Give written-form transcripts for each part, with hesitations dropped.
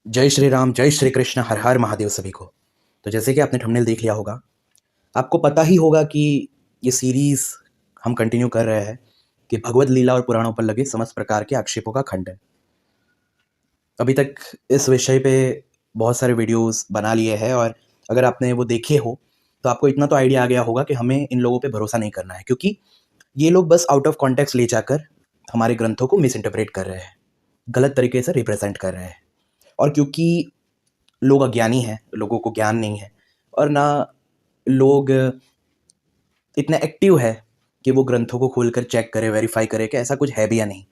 जय श्री राम, जय श्री कृष्ण, हर हर महादेव सभी को। तो जैसे कि आपने थंबनेल देख लिया होगा, आपको पता ही होगा कि ये सीरीज़ हम कंटिन्यू कर रहे हैं कि भगवद लीला और पुराणों पर लगे समस्त प्रकार के आक्षेपों का खंडन। अभी तक इस विषय पे बहुत सारे वीडियोस बना लिए हैं और अगर आपने वो देखे हो तो आपको इतना तो आइडिया आ गया होगा कि हमें इन लोगों पे भरोसा नहीं करना है, क्योंकि ये लोग बस आउट ऑफ कॉन्टेक्स्ट ले जाकर हमारे ग्रंथों को मिस इंटरप्रेट कर रहे हैं, गलत तरीके से रिप्रेजेंट कर रहे हैं। और क्योंकि लोग अज्ञानी हैं, लोगों को ज्ञान नहीं है और ना लोग इतने एक्टिव है कि वो ग्रंथों को खोलकर चेक करे, वेरीफाई करे कि ऐसा कुछ है भी या नहीं।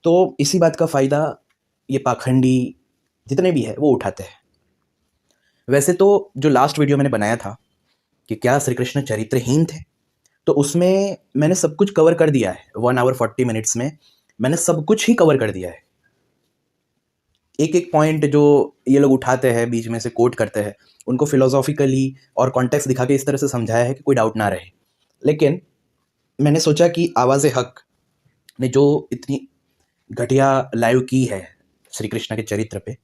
तो इसी बात का फ़ायदा ये पाखंडी जितने भी है वो उठाते हैं। वैसे तो जो लास्ट वीडियो मैंने बनाया था कि क्या श्री कृष्ण चरित्रहीन थे, तो उसमें मैंने सब कुछ कवर कर दिया है। 1 आवर 40 मिनट्स में मैंने सब कुछ ही कवर कर दिया है। एक एक पॉइंट जो ये लोग उठाते हैं, बीच में से कोट करते हैं, उनको फिलोसॉफिकली और कॉन्टेक्स्ट दिखा के इस तरह से समझाया है कि कोई डाउट ना रहे। लेकिन मैंने सोचा कि आवाज़ हक ने जो इतनी घटिया लाइव की है श्री कृष्ण के चरित्र पे,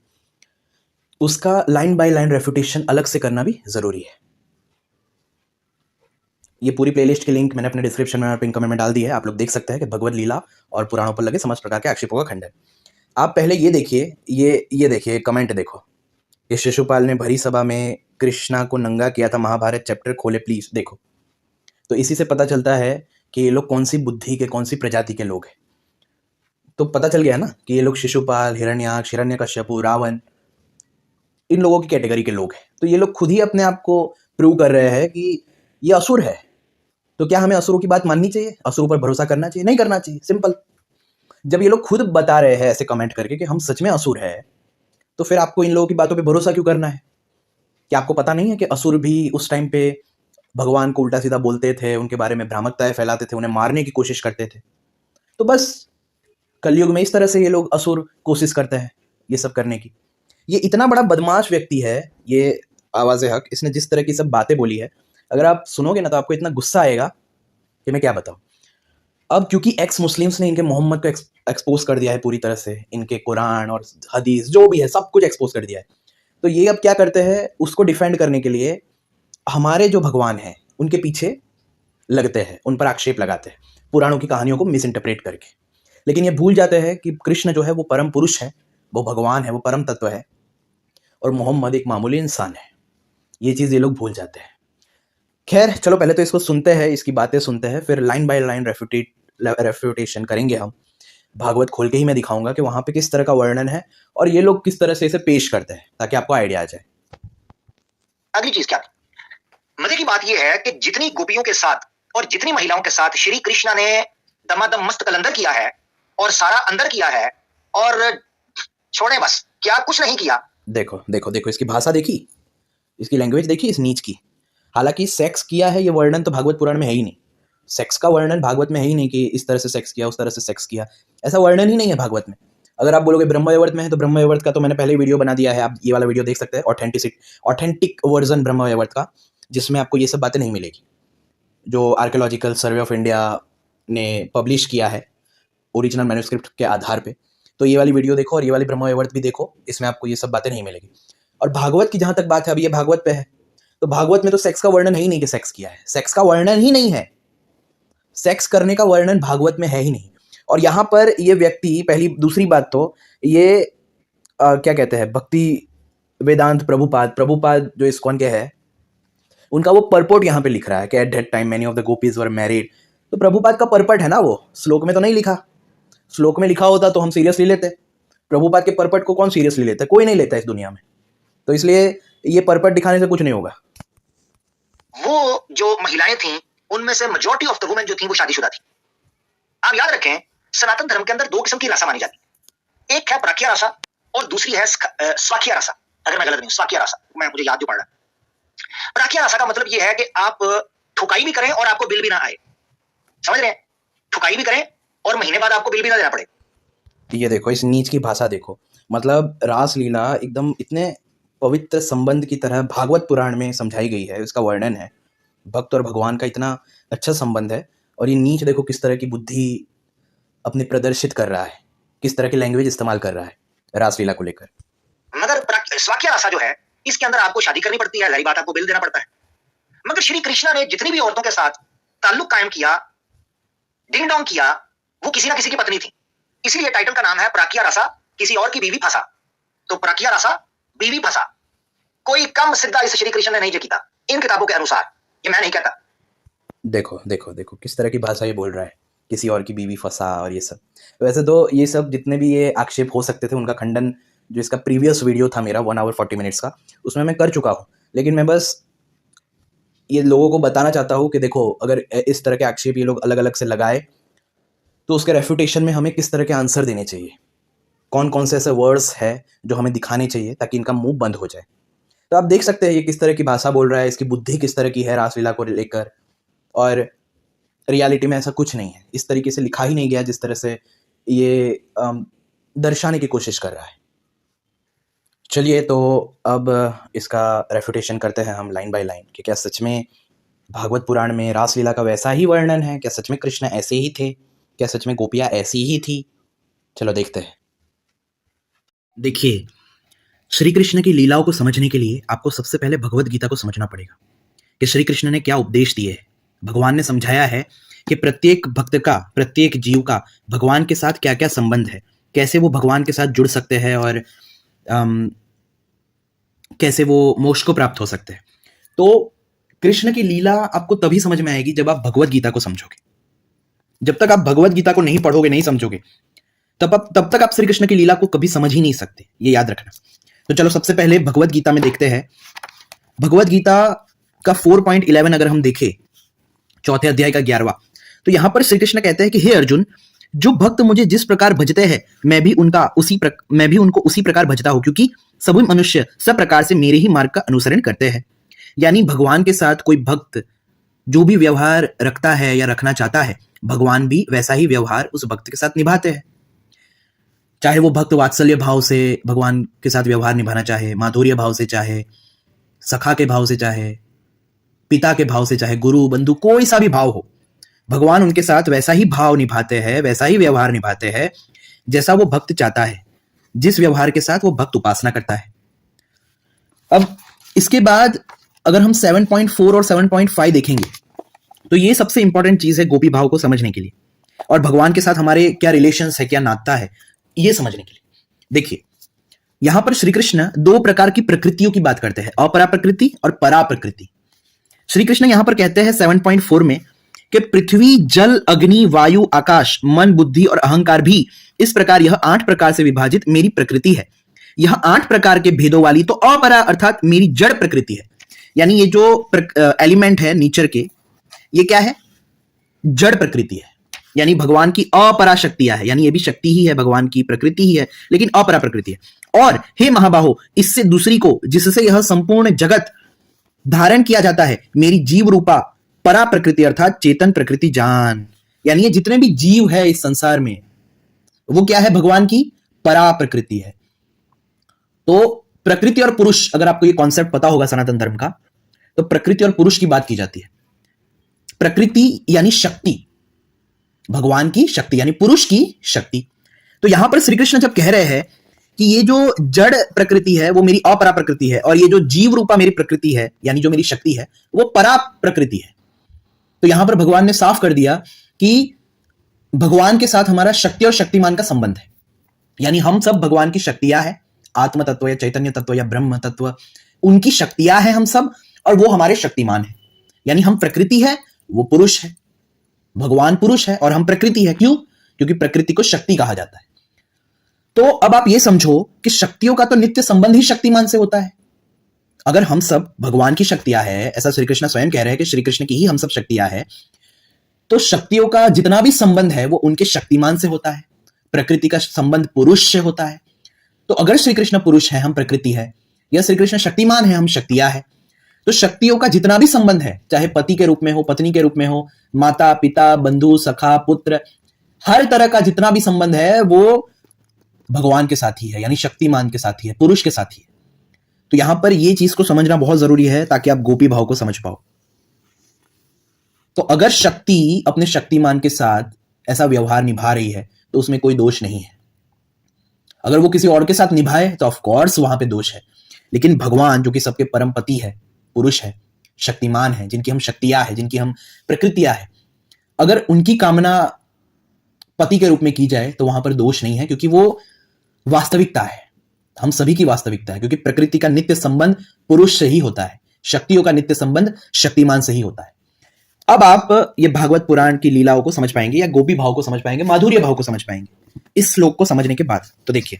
उसका लाइन बाय लाइन रेफुटेशन अलग से करना भी ज़रूरी है। ये पूरी प्लेलिस्ट की लिंक मैंने अपने डिस्क्रिप्शन में और पिन कमेंट में डाल दी है। आप लोग देख सकते हैं कि भगवद लीला और पुराणों पर लगे समस्त प्रकार के आक्षेपों का खंडन। आप पहले ये देखिए, ये देखिए कमेंट देखो। ये शिशुपाल ने भरी सभा में कृष्णा को नंगा किया था, महाभारत चैप्टर खोले प्लीज देखो। तो इसी से पता चलता है कि ये लोग कौन सी बुद्धि के, कौन सी प्रजाति के लोग हैं। तो पता चल गया ना कि ये लोग शिशुपाल, हिरण्याक्ष, हिरण्यकश्यपु, रावण, इन लोगों की कैटेगरी के लोग हैं। तो ये लोग खुद ही अपने आप को प्रूव कर रहे हैं कि ये असुर है। तो क्या हमें असुरों की बात माननी चाहिए, असुरों पर भरोसा करना चाहिए? नहीं करना चाहिए, सिंपल। जब ये लोग खुद बता रहे हैं ऐसे कमेंट करके कि हम सच में असुर है, तो फिर आपको इन लोगों की बातों पे भरोसा क्यों करना है? क्या आपको पता नहीं है कि असुर भी उस टाइम पे भगवान को उल्टा सीधा बोलते थे, उनके बारे में भ्रामकताएं फैलाते थे, उन्हें मारने की कोशिश करते थे? तो बस कलयुग में इस तरह से ये लोग असुर कोशिश करते हैं ये सब करने की। ये इतना बड़ा बदमाश व्यक्ति है ये आवाज़ हक, इसने जिस तरह की सब बातें बोली है, अगर आप सुनोगे ना तो आपको इतना गुस्सा आएगा कि मैं क्या बताऊं। अब क्योंकि एक्स मुस्लिम्स ने इनके मोहम्मद को एक्सपोज कर दिया है पूरी तरह से, इनके कुरान और हदीस जो भी है सब कुछ एक्सपोज कर दिया है। तो ये अब क्या करते हैं, उसको डिफेंड करने के लिए हमारे जो भगवान हैं उनके पीछे लगते हैं, उन पर आक्षेप लगाते हैं, पुराणों की कहानियों को मिस इंटरप्रेट करके। लेकिन ये भूल जाते हैं कि कृष्ण जो है वो परम पुरुष है, वो भगवान है, वो परम तत्व है, और मोहम्मद एक मामूली इंसान है। ये चीज़ ये लोग भूल जाते हैं। खैर चलो, पहले तो इसको सुनते हैं, इसकी बातें सुनते हैं, फिर लाइन बाय लाइन रेफ्यूटेशन करेंगे हम। भागवत खोल के ही मैं दिखाऊंगा कि वहां पे किस तरह का वर्णन है और ये लोग किस तरह से इसे पेश करते हैं, ताकि आपको आइडिया आ जाए। अगली चीज क्या थी? मजे की बात यह है कि जितनी गोपियों के साथ और जितनी महिलाओं के साथ श्री कृष्णा ने दमादम मस्त कलंदर किया है और सारा अंदर किया है, और छोड़े बस, क्या कुछ नहीं किया। देखो देखो देखो, इसकी भाषा देखी, इसकी लैंग्वेज देखी इस नीच की। हालांकि सेक्स किया है ये वर्णन तो भागवत पुराण में है ही नहीं। सेक्स का वर्णन भागवत में है ही नहीं कि इस तरह से सेक्स किया, उस तरह से सेक्स किया, ऐसा वर्णन ही नहीं है भागवत में। अगर आप बोलोगे ब्रह्मवैवर्त में है, तो ब्रह्मवैवर्त का तो मैंने पहले वीडियो बना दिया है, आप ये वाला वीडियो देख सकते हैं, ऑथेंटिक वर्जन ब्रह्मवैवर्त का, जिसमें आपको ये सब बातें नहीं मिलेगी, जो आर्कियोलॉजिकल सर्वे ऑफ इंडिया ने पब्लिश किया है ओरिजिनल मैन्युस्क्रिप्ट के आधार पे। तो ये वाली वीडियो देखो और ये वाली ब्रह्मवैवर्त भी देखो, इसमें आपको ये सब बातें नहीं मिलेगी। और भागवत की जहां तक बात है, अभी ये भागवत पे है, तो भागवत में तो सेक्स का वर्णन है ही नहीं कि सेक्स किया है, सेक्स का वर्णन ही नहीं है, सेक्स करने का वर्णन भागवत में है ही नहीं। और यहाँ पर ये व्यक्ति, पहली दूसरी बात तो ये क्या कहते हैं, भक्ति वेदांत प्रभुपाद जो इस्कॉन के है, उनका वो परपोर्ट यहाँ पे लिख रहा है कि at that time many of the gopis were married. तो प्रभुपाद का परपट है ना, वो श्लोक में तो नहीं लिखा। श्लोक में लिखा होता तो हम सीरियसली लेते। प्रभुपाद के परपट को कौन सीरियसली लेता है? कोई नहीं लेता इस दुनिया में। तो इसलिए ये परपट दिखाने से कुछ नहीं होगा। वो जो महिलाएं थी उनमें से मेजॉरिटी ऑफ द वुमेन जो थी वो शादीशुदा थी। आप याद रखें, सनातन धर्म के अंदर दो किस्म की रासा मानी जाती, एक है प्राख्या रासा और दूसरी है स्वाख्या रासा। अगर मैं गलत नहीं हूं, स्वाख्या रासा, मुझे याद जो पड़ रहा है। प्राख्या रासा का मतलब यह है कि आप ठुकाई भी करें और आपको बिल भी ना आए। समझ रहे हैं? ठुकाई भी करें और महीने बाद आपको बिल भी ना देना पड़े। ये देखो, इस नीच की भाषा देखो। मतलब रासलीला एकदम इतने पवित्र संबंध की तरह भागवत पुराण में समझाई गई है, इसका वर्णन है, भक्त और भगवान का इतना अच्छा संबंध है, और ये नीच देखो किस तरह की बुद्धि अपने प्रदर्शित कर रहा है, किस तरह की लैंग्वेज इस्तेमाल कर रहा है रासलीला को लेकर। स्वाक्य रासा जो है, इसके अंदर आपको शादी करनी पड़ती है, जाहिर बात आपको बिल देना पड़ता है। मगर श्री कृष्णा ने जितनी भी औरतों के साथ ताल्लुक कायम किया, डिंग डोंग किया, वो किसी ना किसी की पत्नी थी। इसलिए टाइटल का नाम है प्राकिया रसा, किसी और की बीवी फंसा। तो प्राकिया रसा, बीवी फंसा, कोई कम सिद्धा इस श्री कृष्ण ने नहीं जीता इन किताबों के अनुसार, ये मैं नहीं कहता। देखो देखो देखो किस तरह की भाषा ये बोल रहा है, किसी और की बीवी फंसा और ये सब। वैसे तो ये सब जितने भी ये आक्षेप हो सकते थे उनका खंडन जो इसका प्रीवियस वीडियो था मेरा 1 आवर 40 मिनट्स का, उसमें मैं कर चुका हूँ। लेकिन मैं बस ये लोगों को बताना चाहता हूँ कि देखो, अगर इस तरह के आक्षेप ये लोग अलग अलग से लगाए तो उसके रेफ्यूटेशन में हमें किस तरह के आंसर देने चाहिए, कौन कौन से ऐसे वर्ड्स है जो हमें दिखाने चाहिए ताकि इनका मुंह बंद हो जाए। तो आप देख सकते हैं ये किस तरह की भाषा बोल रहा है, इसकी बुद्धि किस तरह की है रासलीला को लेकर, और रियलिटी में ऐसा कुछ नहीं है। इस तरीके से लिखा ही नहीं गया जिस तरह से ये दर्शाने की कोशिश कर रहा है। चलिए, तो अब इसका रेफ्यूटेशन करते हैं हम लाइन बाय लाइन कि क्या सच में भागवत पुराण में रासलीला का वैसा ही वर्णन है, क्या सच में कृष्ण ऐसे ही थे, क्या सच में गोपियाँ ऐसी ही थी। चलो देखते हैं। देखिए, श्री कृष्ण की लीलाओं को समझने के लिए आपको सबसे पहले भगवत गीता को समझना पड़ेगा कि श्री कृष्ण ने क्या उपदेश दिए हैं। भगवान ने समझाया है कि प्रत्येक भक्त का, प्रत्येक जीव का भगवान के साथ क्या क्या संबंध है, कैसे वो भगवान के साथ जुड़ सकते हैं और कैसे वो मोक्ष को प्राप्त हो सकते हैं। तो कृष्ण की लीला आपको तभी समझ में आएगी जब आप भगवत गीता को समझोगे। जब तक आप भगवत गीता को नहीं तब नहीं समझोगे, तब तक आप श्री कृष्ण की लीला को कभी समझ ही नहीं सकते, ये याद रखना। तो चलो सबसे पहले भगवत गीता में देखते हैं। भगवत गीता का 4.11 अगर हम देखें, चौथे अध्याय का 11वां, तो यहां पर श्री कृष्ण कहते हैं कि हे अर्जुन, जो भक्त मुझे जिस प्रकार भजते हैं मैं भी उनको उसी प्रकार भजता हूं, क्योंकि सभी मनुष्य सब प्रकार से मेरे ही मार्ग का अनुसरण करते हैं। यानी भगवान के साथ कोई भक्त जो भी व्यवहार रखता है या रखना चाहता है, भगवान भी वैसा ही व्यवहार उस भक्त के साथ निभाते हैं। चाहे वो भक्त वात्सल्य भाव से भगवान के साथ व्यवहार निभाना चाहे, माधुर्य भाव से चाहे, सखा के भाव से चाहे, पिता के भाव से चाहे, गुरु बंधु कोई सा भी भाव हो, भगवान उनके साथ वैसा ही भाव निभाते हैं, वैसा ही व्यवहार निभाते हैं जैसा वो भक्त चाहता है, जिस व्यवहार के साथ वो भक्त उपासना करता है। अब इसके बाद अगर हम 7.4 और 7.5 देखेंगे तो ये सबसे इंपॉर्टेंट चीज है गोपी भाव को समझने के लिए, और भगवान के साथ हमारे क्या रिलेशंस है, क्या नाता है, ये समझने के लिए। देखिए, यहां पर श्री कृष्ण दो प्रकार की प्रकृतियों की बात करते हैं, अपरा प्रकृति और परा प्रकृति। श्री कृष्ण यहां पर कहते हैं 7.4 में कि पृथ्वी, जल, अग्नि, वायु, आकाश, मन, बुद्धि और अहंकार भी इस प्रकार यह 8 प्रकार से विभाजित मेरी प्रकृति है। यह 8 प्रकार के भेदों वाली तो अपरा अर्थात मेरी जड़ प्रकृति है। यानी ये जो एलिमेंट है नेचर के, ये क्या है? जड़ प्रकृति है। यानी भगवान की अपरा शक्तियां है, यानी ये भी शक्ति ही है, भगवान की प्रकृति ही है, लेकिन अपरा प्रकृति है। और हे महाबाहो, इससे दूसरी को जिससे यह संपूर्ण जगत धारण किया जाता है, मेरी जीव रूपा परा प्रकृति अर्थात चेतन प्रकृति जान। यानी ये जितने भी जीव है इस संसार में, वो क्या है? भगवान की परा प्रकृति है। तो प्रकृति और पुरुष, अगर आपको ये कॉन्सेप्ट पता होगा सनातन धर्म का, तो प्रकृति और पुरुष की बात की जाती है। प्रकृति यानी शक्ति, भगवान की शक्ति, यानी पुरुष की शक्ति। तो यहां पर श्री कृष्ण जब कह रहे हैं कि ये जो जड़ प्रकृति है वो मेरी अपरा प्रकृति है, और ये जो जीव रूपा मेरी प्रकृति है, यानी जो मेरी शक्ति है, वो परा प्रकृति है। तो यहां पर भगवान ने साफ कर दिया कि भगवान के साथ हमारा शक्ति और शक्तिमान का संबंध है। यानी हम सब भगवान की शक्तियां हैं, आत्म तत्व या चैतन्य तत्व या ब्रह्म तत्व, उनकी शक्तियां हैं हम सब, और वो हमारे शक्तिमान है। यानी हम प्रकृति है, वो पुरुष है, भगवान पुरुष है और हम प्रकृति है। क्यों? क्योंकि प्रकृति को शक्ति कहा जाता है। तो अब आप ये समझो कि शक्तियों का तो नित्य संबंध ही शक्तिमान से होता है। अगर हम सब भगवान की शक्तियां हैं, ऐसा श्री कृष्ण स्वयं कह रहे हैं कि श्री कृष्ण की ही हम सब शक्तियां हैं, तो शक्तियों का जितना भी संबंध है वो उनके शक्तिमान से होता है। प्रकृति का संबंध पुरुष से होता है। तो अगर श्री कृष्ण पुरुष है, हम प्रकृति है, या श्री कृष्ण शक्तिमान है, हम शक्तियां है, तो शक्तियों का जितना भी संबंध है, चाहे पति के रूप में हो, पत्नी के रूप में हो, माता पिता, बंधु, सखा, पुत्र, हर तरह का जितना भी संबंध है वो भगवान के साथ ही है, यानी शक्तिमान के साथ ही है, पुरुष के साथ ही है। तो यहां पर ये चीज को समझना बहुत जरूरी है ताकि आप गोपी भाव को समझ पाओ। तो अगर शक्ति अपने शक्तिमान के साथ ऐसा व्यवहार निभा रही है तो उसमें कोई दोष नहीं है। अगर वो किसी और के साथ निभाए तो ऑफ कोर्स वहां पे दोष है। लेकिन भगवान जो कि सबके परम पति है, पुरुष है, शक्तिमान है, जिनकी हम शक्तियां है, जिनकी हम प्रकृतियां है, अगर उनकी कामना पति के रूप में की जाए तो वहां पर दोष नहीं है, क्योंकि वो वास्तविकता है, हम सभी की वास्तविकता है, क्योंकि प्रकृति का नित्य संबंध पुरुष से ही होता है, शक्तियों का नित्य संबंध शक्तिमान से ही होता है। अब आप ये भागवत पुराण की लीलाओं को समझ पाएंगे, या गोपी भाव को समझ पाएंगे, माधुर्य भाव को समझ पाएंगे इस श्लोक को समझने के बाद। तो देखिए,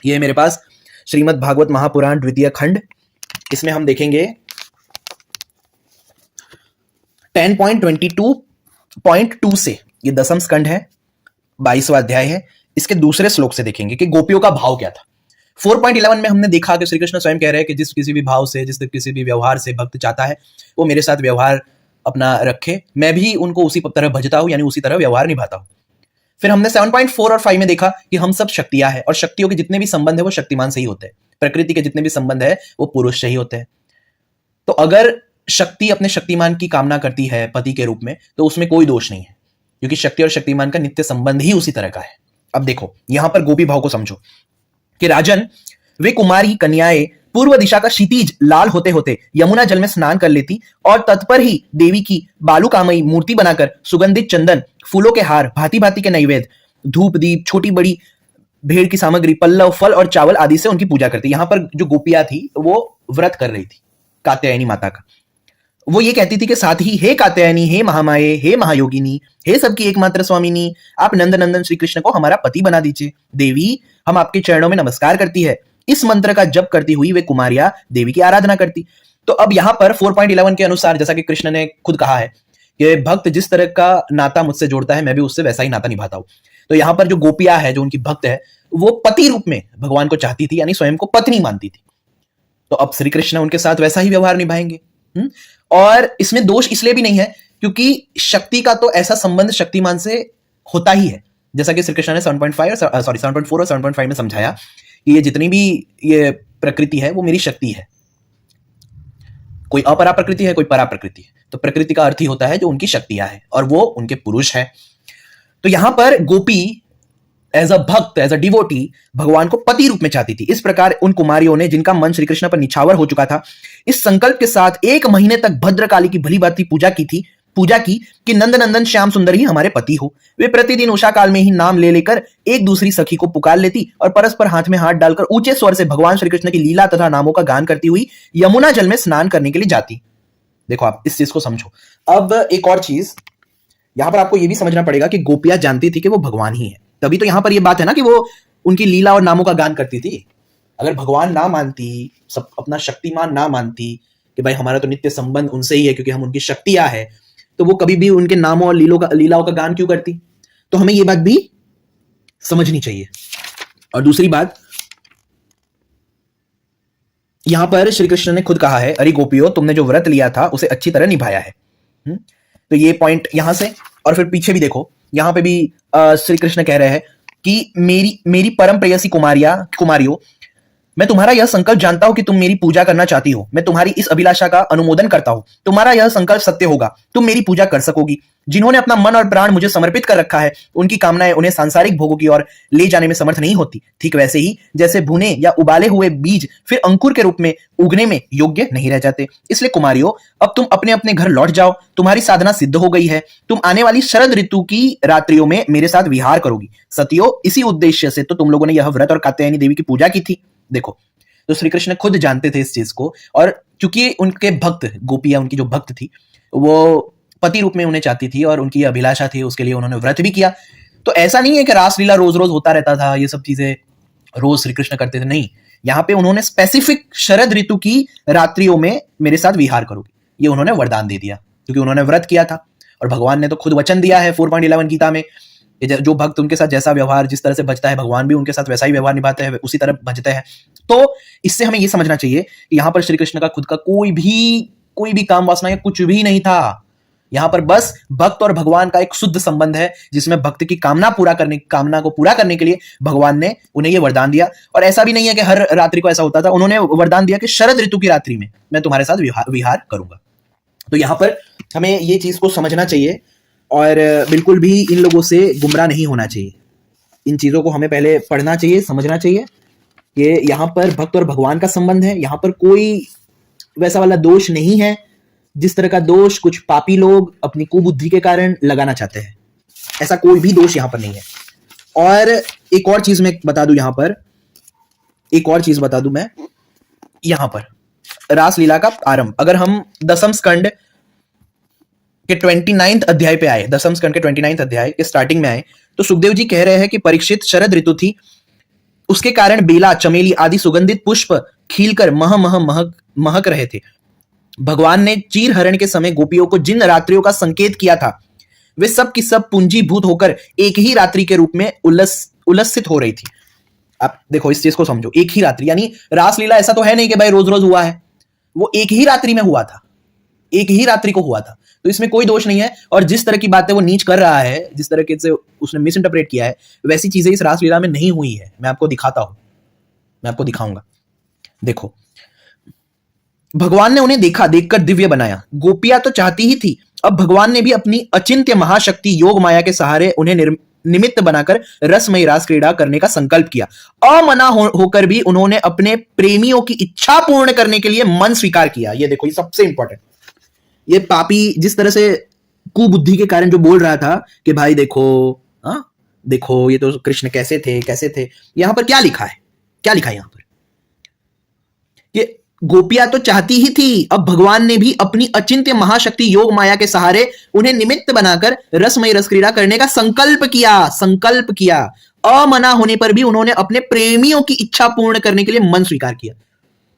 ये मेरे पास श्रीमद् भागवत महापुराण द्वितीय खंड, इसमें हम देखेंगे 10.22.2 से, ये 10वां स्कंड है, 22वां अध्याय है, इसके दूसरे श्लोक से देखेंगे कि गोपियों का भाव क्या था। 4.11 में हमने देखा कि श्री कृष्ण स्वयं कह रहे हैं कि जिस किसी भी भाव से, जिस किसी भी व्यवहार से भक्त चाहता है वो मेरे साथ व्यवहार अपना रखे, मैं भी उनको उसी तरह भजता हूं, यानी उसी तरह व्यवहार निभाता हूं। फिर हमने 7.4 और 5 में देखा कि हम सब शक्तियां हैं, और शक्तियों के जितने भी संबंध है वो शक्तिमान से ही होते हैं, प्रकृति के जितने भी संबंध है वो पुरुष से ही होते हैं। तो अगर शक्ति अपने शक्तिमान की कामना करती है पति के रूप में, तो उसमें कोई दोष नहीं है, क्योंकि शक्ति और शक्तिमान का नित्य संबंध ही उसी तरह का है। अब देखो, यहां पर गोपी भाव को समझो कि राजन, वे कुमारी कन्याएं पूर्व दिशा का क्षितिज लाल होते होते यमुना जल में स्नान कर लेती और तत्पर ही देवी की बालुकामयी मूर्ति बनाकर सुगंधित चंदन, फूलों के हार, भांति भांति के नैवेद्य, धूप दीप, छोटी बड़ी भेड़ की सामग्री, पल्लव, फल और चावल आदि से उनकी पूजा करती। यहां पर जो गोपियां थी वो व्रत कर रही थी कात्यायनी माता का। वो ये कहती थी कि साथ ही, हे कात्यायनी, हे महामाये, हे महायोगिनी, हे सबकी एकमात्र स्वामिनी, आप नंद नंदन श्री कृष्ण को हमारा पति बना दीजिए। देवी, हम आपके चरणों में नमस्कार करती है। इस मंत्र का जप करती हुई वे कुमारियां देवी की आराधना करती। तो अब यहां पर 4.11 के अनुसार, जैसा कि कृष्ण ने खुद कहा है कि भक्त जिस तरह का नाता मुझसे जोड़ता है, मैं भी उससे वैसा ही नाता निभाता हूं। तो यहां पर जो गोपियां है, जो उनकी भक्त है, वो पति रूप में भगवान को चाहती थी, यानी स्वयं को पत्नी मानती थी। तो अब श्री कृष्ण उनके साथ वैसा ही व्यवहार निभाएंगे। और इसमें दोष इसलिए भी नहीं है क्योंकि शक्ति का तो ऐसा संबंध शक्तिमान से होता ही है, जैसा कि श्री कृष्ण ने 7.4 और 7.5 में समझाया कि ये जितनी भी ये प्रकृति है वो मेरी शक्ति है। कोई अपरा प्रकृति है, कोई परा प्रकृति है। तो प्रकृति का अर्थ ही होता है जो उनकी शक्तियां है, और वो उनके पुरुष है। तो यहां पर गोपी एज अ भक्त, एज अ डिवोटी भगवान को पति रूप में चाहती थी। इस प्रकार उन कुमारियों ने, जिनका मन श्री कृष्ण पर निछावर हो चुका था, इस संकल्प के साथ 1 महीने तक भद्रकाली की भली भांति पूजा की कि नंदनंदन श्याम सुंदर ही हमारे पति हो। वे प्रतिदिन उषा काल में ही नाम ले लेकर एक दूसरी सखी को पुकार लेती और परस्पर हाथ में हाथ डालकर ऊंचे स्वर से भगवान श्री कृष्ण की लीला तथा नामों का गान करती हुई यमुना जल में स्नान करने के लिए जाती। देखो, आप इस चीज को समझो। अब एक और चीज यहां पर आपको यह भी समझना पड़ेगा कि गोपियां जानती थी कि वो भगवान ही है, तभी तो यहां पर यह बात है ना कि वो उनकी लीला और नामों का गान करती थी। अगर भगवान ना मानती, सब अपना शक्तिमान ना मानती कि भाई हमारा तो नित्य संबंध उनसे ही है क्योंकि हम उनकी शक्तियां है, तो वो कभी भी उनके नामों और लीलाओं का गान क्यों करती? तो हमें ये बात भी समझनी चाहिए। और दूसरी बात, यहां पर श्री कृष्ण ने खुद कहा है, अरे गोपियों, तुमने जो व्रत लिया था उसे अच्छी तरह निभाया है। तो ये पॉइंट यहां से, और फिर पीछे भी देखो, यहां पे भी श्री कृष्ण कह रहे हैं कि मेरी परम प्रेयसी कुमारियों, मैं तुम्हारा यह संकल्प जानता हूं कि तुम मेरी पूजा करना चाहती हो। मैं तुम्हारी इस अभिलाषा का अनुमोदन करता हूं। तुम्हारा यह संकल्प सत्य होगा, तुम मेरी पूजा कर सकोगी। जिन्होंने अपना मन और प्राण मुझे समर्पित कर रखा है, उनकी कामनाएं उन्हें सांसारिक भोगों की ओर ले जाने में समर्थ नहीं होती। ठीक वैसे ही जैसे भुने या उबाले हुए बीज फिर अंकुर के रूप में उगने में योग्य नहीं रह जाते। इसलिए कुमारियों, अब तुम अपने अपने घर लौट जाओ। तुम्हारी साधना सिद्ध हो गई है। तुम आने वाली शरद ऋतु की रात्रियों में मेरे साथ विहार करोगी। सतियों, इसी उद्देश्य से तो तुम लोगों ने यह व्रत और कात्यायनी देवी की पूजा की थी। देखो, तो श्री कृष्ण खुद जानते थे इस चीज को, और क्योंकि उनके भक्त, गोपियां उनकी जो भक्त थी, वो पति रूप में उन्हें चाहती थी और उनकी अभिलाषा थी, उसके लिए उन्होंने व्रत भी किया। तो ऐसा नहीं है कि रासलीला रोज रोज होता रहता था, ये सब चीजें रोज श्री कृष्ण करते थे, नहीं। यहाँ पे उन्होंने स्पेसिफिक शरद ऋतु की रात्रियों में मेरे साथ विहार करोगी, ये उन्होंने वरदान दे दिया, क्योंकि उन्होंने व्रत किया था। और भगवान ने तो खुद वचन दिया है 4.11 गीता में, जो भक्त उनके साथ जैसा व्यवहार, जिस तरह से भजता है, भगवान भी उनके साथ वैसा ही व्यवहार निभाते हैं, उसी तरह भजते हैं। तो इससे हमें यह समझना चाहिए कि यहां पर श्री कृष्ण का खुद का कोई भी काम वासना या कुछ भी नहीं था। यहां पर बस भक्त और भगवान का एक शुद्ध संबंध है, जिसमें भक्त की कामना को पूरा करने के लिए भगवान ने उन्हें यह वरदान दिया। और ऐसा भी नहीं है कि हर रात्रि को ऐसा होता था, उन्होंने वरदान दिया कि शरद ऋतु की रात्रि में मैं तुम्हारे साथ विहार करूंगा। तो यहां पर हमें ये चीज को समझना चाहिए और बिल्कुल भी इन लोगों से गुमराह नहीं होना चाहिए। इन चीजों को हमें पहले पढ़ना चाहिए, समझना चाहिए, कि यहाँ पर भक्त और भगवान का संबंध है, यहाँ पर कोई वैसा वाला दोष नहीं है जिस तरह का दोष कुछ पापी लोग अपनी कुबुद्धि के कारण लगाना चाहते हैं। ऐसा कोई भी दोष यहाँ पर नहीं है। और एक और चीज मैं बता दूं, यहाँ पर एक और चीज बता दूं मैं, यहाँ पर रासलीला का आरंभ अगर हम दसम स्कंड के 29 अध्याय पे आए, दसम स्कंड के 29 अध्याय के स्टार्टिंग में आए, तो सुखदेव जी कह रहे हैं कि परीक्षित, शरद ऋतु थी, उसके कारण बेला, चमेली आदि सुगंधित पुष्प खिलकर महक रहे थे। भगवान ने चीरहरण के समय गोपियों को जिन रात्रियों का संकेत किया था वे सब की सब पूंजीभूत होकर एक ही रात्रि के रूप में उल्लसित हो रही थी। आप देखो इस चीज को समझो, एक ही रात्रि, यानी रासलीला ऐसा तो है नहीं कि भाई रोज रोज हुआ है, वो एक ही रात्रि में हुआ था, एक ही रात्रि को हुआ था, तो इसमें कोई दोष नहीं है। और जिस तरह की बातें वो नीच कर रहा है, जिस तरह से उसने मिस इंटरप्रेट किया है, वैसी चीजें इस रासलीला में नहीं हुई है। मैं आपको दिखाता हूं, मैं आपको दिखाऊंगा। देखो, भगवान ने उन्हें देखा, देखकर दिव्य बनाया। गोपियां तो चाहती ही थी, अब भगवान ने भी अपनी अचिंत्य महाशक्ति योग माया के सहारे उन्हें निमित्त बनाकर रसमयी रास क्रीड़ा करने का संकल्प किया। अमना होकर भी उन्होंने अपने प्रेमियों की इच्छा पूर्ण करने के लिए मन स्वीकार किया। ये देखो, ये सबसे इंपॉर्टेंट, ये पापी जिस तरह से कुबुद्धि के कारण जो बोल रहा था कि भाई देखो, हाँ देखो ये तो कृष्ण कैसे थे कैसे थे, यहां पर क्या लिखा है, क्या लिखा है यहां पर कि गोपियां तो चाहती ही थी, अब भगवान ने भी अपनी अचिंत्य महाशक्ति योग माया के सहारे उन्हें निमित्त बनाकर रसमयी रस क्रीड़ा करने का संकल्प किया। अमना होने पर भी उन्होंने अपने प्रेमियों की इच्छा पूर्ण करने के लिए मन स्वीकार किया।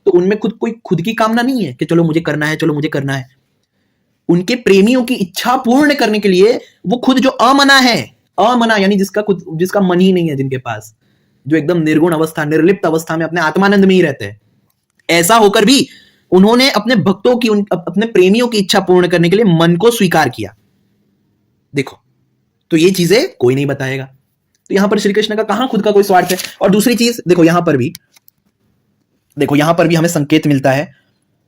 तो उनमें खुद की कामना नहीं है कि चलो मुझे करना है, चलो मुझे करना है। उनके प्रेमियों की इच्छा पूर्ण करने के लिए वो खुद जो अमना है, अमना यानी जिसका मन ही नहीं है, जिनके पास, जो एकदम निर्गुण अवस्था, निर्लिप्त अवस्था में अपने आत्मानंद में ही रहते हैं, ऐसा होकर भी उन्होंने अपने भक्तों की, अपने प्रेमियों की इच्छा पूर्ण करने के लिए मन को स्वीकार किया। देखो, तो ये चीजें कोई नहीं बताएगा। तो यहां पर श्री कृष्ण का कहां खुद का कोई स्वार्थ है। और दूसरी चीज देखो, यहां पर भी हमें संकेत मिलता है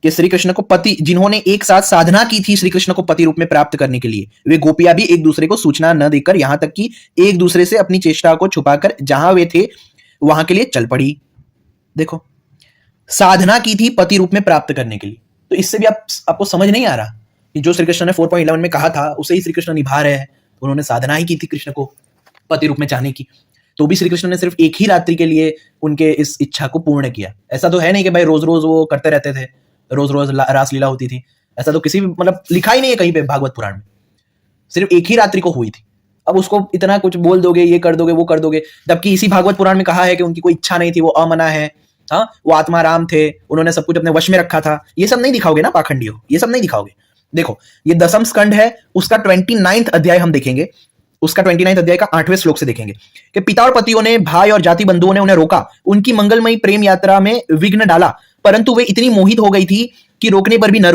कि श्री कृष्ण को पति, जिन्होंने एक साथ साधना की थी श्री कृष्ण को पति रूप में प्राप्त करने के लिए, वे गोपियां भी एक दूसरे को सूचना न देकर, यहां तक कि एक दूसरे से अपनी चेष्टा को छुपाकर जहां वे थे वहां के लिए चल पड़ी। देखो, साधना की थी पति रूप में प्राप्त करने के लिए। तो इससे भी आपको समझ नहीं आ रहा कि जो श्री कृष्ण ने 4.11 में कहा था उसे ही श्री कृष्ण निभा रहे हैं। उन्होंने साधना ही की थी कृष्ण को पति रूप में चाहने की, तो भी श्री कृष्ण ने सिर्फ एक ही रात्रि के लिए उनके इस इच्छा को पूर्ण किया। ऐसा तो है नहीं कि भाई रोज रोज वो करते रहते थे, रोज रोज रासलीला होती थी, ऐसा तो किसी भी मतलब लिखा ही नहीं है कहीं पे भागवत पुराण में। सिर्फ एक ही रात्रि को हुई थी। अब उसको इतना कुछ बोल दोगे, ये कर दोगे, वो कर दोगे, जबकि इसी भागवत पुराण में कहा है कि उनकी कोई इच्छा नहीं थी, वो अमना है, हाँ, वो आत्मा राम थे, उन्होंने सब कुछ अपने वश में रखा था। ये सब नहीं दिखाओगे ना पाखंडियों, ये सब नहीं दिखाओगे। देखो, ये दसम स्कंड है, उसका 29 अध्याय हम देखेंगे, उसका 29 अध्याय का 8वें श्लोक से देखेंगे कि पिता और पतियों ने, भाई और जाति बंधुओं ने उन्हें रोका, उनकी मंगलमयी प्रेम यात्रा में विघ्न डाला, परंतु वे इतनी मोहित हो गई थी कि रोकने पर भी न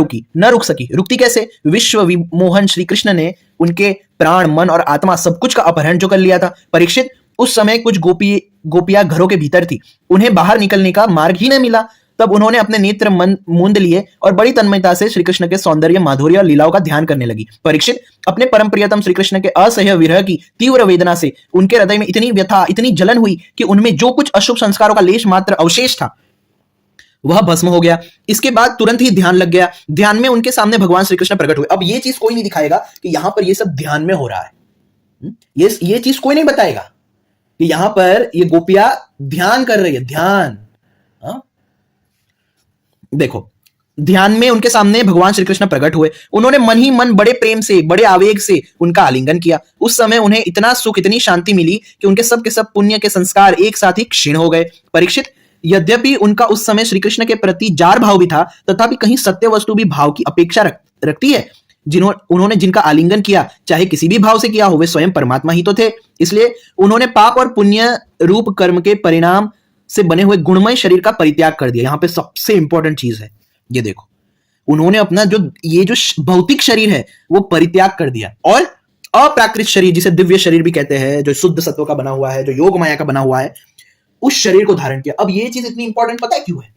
रुक सकी। रुकती कैसे? विश्व विमोहन श्री कृष्ण ने उनके प्राण, मन और आत्मा सब कुछ का अपहरण जो कर लिया था। परीक्षित, उस समय कुछ गोपियां घरों के भीतर थी, उन्हें बाहर निकलने का मार्ग ही न मिला। तब उन्होंने अपने नेत्र मूंद लिए और बड़ी तन्मयता से श्री कृष्ण के सौंदर्य, माधुर्य और लीलाओं का ध्यान करने लगी। परीक्षित, अपने परम प्रियतम श्री कृष्ण के असह्य विरह की तीव्र वेदना से उनके हृदय में इतनी व्यथा, इतनी जलन हुई कि उनमें जो कुछ अशुभ संस्कारों का लेश मात्र अवशेष था वह भस्म हो गया। इसके बाद तुरंत ही ध्यान लग गया। ध्यान में उनके सामने भगवान श्री कृष्ण प्रकट हुए। अब ये चीज कोई नहीं दिखाएगा कि यहां पर ये सब ध्यान में हो रहा है। ये चीज कोई नहीं बताएगा कि यहां पर ये गोपियां ध्यान कर रही है, ध्यान। देखो, ध्यान में उनके सामने भगवान श्री कृष्ण प्रकट हुए। उन्होंने मन ही मन बड़े प्रेम से, बड़े आवेग से उनका आलिंगन किया। उस समय उन्हें इतना सुख, इतनी शांति मिली कि उनके सब के सब पुण्य के संस्कार एक साथ ही क्षीण हो गए। परीक्षित, यद्यपि उनका उस समय श्री कृष्ण के प्रति जार भाव भी था, तथापि कहीं सत्य वस्तु भी भाव की अपेक्षा रखती है। उन्होंने जिनका आलिंगन किया, चाहे किसी भी भाव से किया हो, वे स्वयं परमात्मा ही तो थे। इसलिए उन्होंने पाप और पुण्य रूप कर्म के परिणाम से बने हुए गुणमय शरीर का परित्याग कर दिया। यहां पे सबसे इंपॉर्टेंट चीज है, ये देखो, उन्होंने अपना जो भौतिक शरीर है वो परित्याग कर दिया और अप्राकृत शरीर, जिसे दिव्य शरीर भी कहते हैं, जो शुद्ध सत्व का बना हुआ है, जो योग माया का बना हुआ है, उस शरीर को धारण किया। अब ये चीज इतनी इंपॉर्टेंट पता है क्यों है?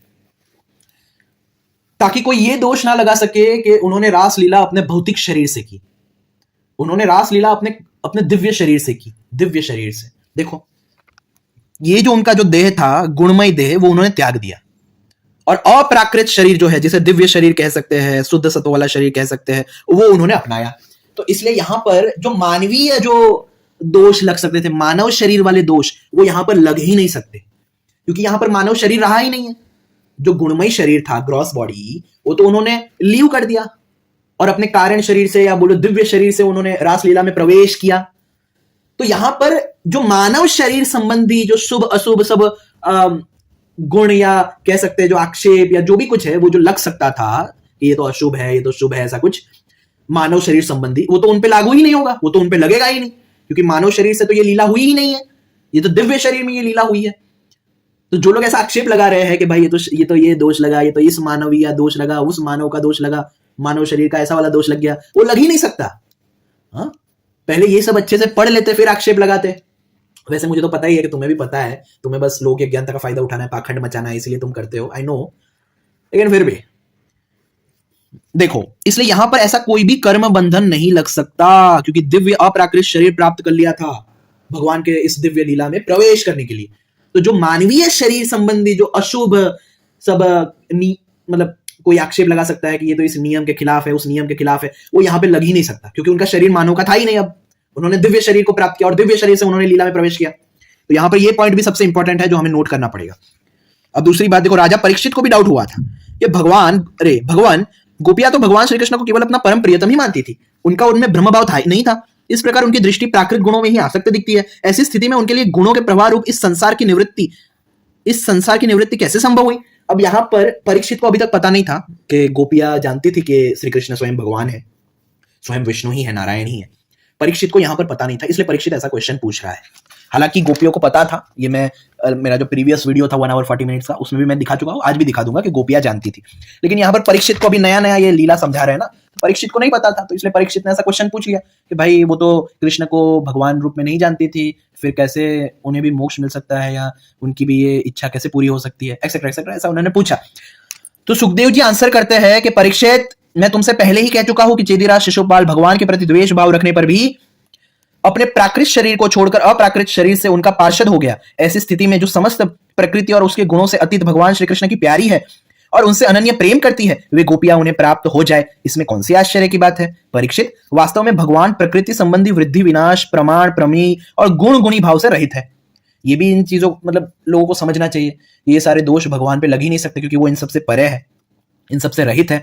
ताकि कोई ये दोष ना लगा सके कि उन्होंने रासलीला अपने भौतिक शरीर से की, उन्होंने रासलीला अपने दिव्य शरीर से की, दिव्य शरीर से। देखो, ये जो उनका जो देह था, गुणमय देह, वो उन्होंने त्याग दिया और अप्राकृत शरीर जो है, जिसे दिव्य शरीर कह सकते हैं, शुद्ध सत्व वाला शरीर कह सकते हैं, वो उन्होंने अपनाया। तो इसलिए यहां पर जो मानवीय जो दोष लग सकते थे, मानव शरीर वाले दोष, वो यहां पर लग ही नहीं सकते, क्योंकि यहां पर मानव शरीर रहा ही नहीं है। जो गुणमय शरीर था, ग्रॉस बॉडी, वो तो उन्होंने लीव कर दिया और अपने कारण शरीर से या बोलो दिव्य शरीर से उन्होंने रासलीला में प्रवेश किया। तो यहां पर जो मानव शरीर संबंधी जो शुभ अशुभ सब गुण या कह सकते हैं जो आक्षेप या जो भी कुछ है, वो जो लग सकता था कि ये तो अशुभ है, ये तो शुभ है, ऐसा कुछ मानव शरीर संबंधी, वो तो उन पे लागू ही नहीं होगा, वो तो उन पे लगेगा ही नहीं, क्योंकि मानव शरीर से तो ये लीला हुई ही नहीं है, ये तो दिव्य शरीर में ये लीला हुई है। तो जो लोग ऐसा आक्षेप लगा रहे हैं कि भाई ये दोष लगा, ये तो इस मानवीय दोष लगा, उस मानव का दोष लगा, मानव शरीर का ऐसा वाला दोष लग गया, वो लग ही नहीं सकता। हाँ, पहले ये सब अच्छे से पढ़ लेते फिर आक्षेप लगाते। वैसे मुझे तो पता ही है कि तुम्हें भी पता है, तुम्हें बस लोगों के ज्ञानता का फायदा उठाना है, पाखंड मचाना है, इसलिए तुम करते हो, आई नो, लेकिन फिर भी देखो, इसलिए यहां पर ऐसा कोई भी कर्म बंधन नहीं लग सकता, क्योंकि दिव्य अपराकृत शरीर प्राप्त कर लिया था भगवान के इस दिव्य लीला में प्रवेश करने के लिए। तो जो मानवीय शरीर संबंधी जो अशुभ सब मतलब कोई आक्षेप लगा सकता है कि ये तो इस नियम के खिलाफ है, उस नियम के खिलाफ है, वो यहां पे लग ही नहीं सकता, क्योंकि उनका शरीर मानव का था ही नहीं। अब उन्होंने दिव्य शरीर को प्राप्त किया और दिव्य शरीर से उन्होंने लीला में प्रवेश किया। तो यहां पर ये पॉइंट भी सबसे इंपॉर्टेंट है जो हमें नोट करना पड़ेगा। अब दूसरी बात देखो, राजा परीक्षित को भी डाउट हुआ था कि भगवान गोपियां तो भगवान श्री कृष्ण को केवल अपना परम प्रियतम ही मानती थी, उनका उनमें ब्रह्म भाव था नहीं था। इस प्रकार उनकी दृष्टि प्राकृत गुणों में ही आसक्त दिखती है। ऐसी स्थिति में उनके लिए गुणों के प्रवाह रूप इस संसार की निवृत्ति कैसे संभव हुई? अब यहां पर परीक्षित को अभी तक पता नहीं था कि गोपियां जानती थी कि श्री कृष्ण स्वयं भगवान है, स्वयं विष्णु ही है, नारायण ही है। परीक्षित को यहां पर पता नहीं था, इसलिए परीक्षित ऐसा क्वेश्चन पूछ रहा है। हालांकि गोपियों को पता था, ये मैं मेरा जो प्रीवियस वीडियो था 1 hour 40 minutes का, उसमें भी मैं दिखा चुका हूं, आज भी दिखा दूंगा कि गोपियां जानती थी। लेकिन यहां पर परीक्षित को अभी नया नया ये लीला समझा रहे हैं ना, तो परीक्षित को नहीं पता था, तो इसलिए परीक्षित ने ऐसा क्वेश्चन पूछ लिया कि भाई वो तो कृष्ण को भगवान रूप में नहीं जानती थी, फिर कैसे उन्हें भी मोक्ष मिल सकता है या उनकी भी ये इच्छा कैसे पूरी हो सकती है, एक्सेट्रा एक्सेट्रा, ऐसा उन्होंने पूछा। तो सुखदेव जी आंसर करते हैं कि परीक्षित, मैं तुमसे पहले ही कह चुका हूं कि चेदिराज शिशुपाल भगवान के प्रति द्वेष भाव रखने पर भी अपने प्राकृत शरीर को छोड़कर अप्राकृत शरीर से उनका पार्षद हो गया। ऐसी स्थिति में जो समस्त प्रकृति और उसके गुणों से अतीत भगवान श्री कृष्ण की प्यारी है और उनसे अनन्य प्रेम करती है, वे गोपियां उन्हें प्राप्त हो जाए, इसमें कौन सी आश्चर्य की बात है? परीक्षित, वास्तव में भगवान प्रकृति संबंधी वृद्धि, विनाश, प्रमाण, प्रमेय और गुण गुणी भाव से रहित है। ये भी इन चीजों मतलब लोगों को समझना चाहिए। ये सारे दोष भगवान पे लग ही नहीं सकते, क्योंकि वो इन सबसे परे है, इन सबसे रहित है।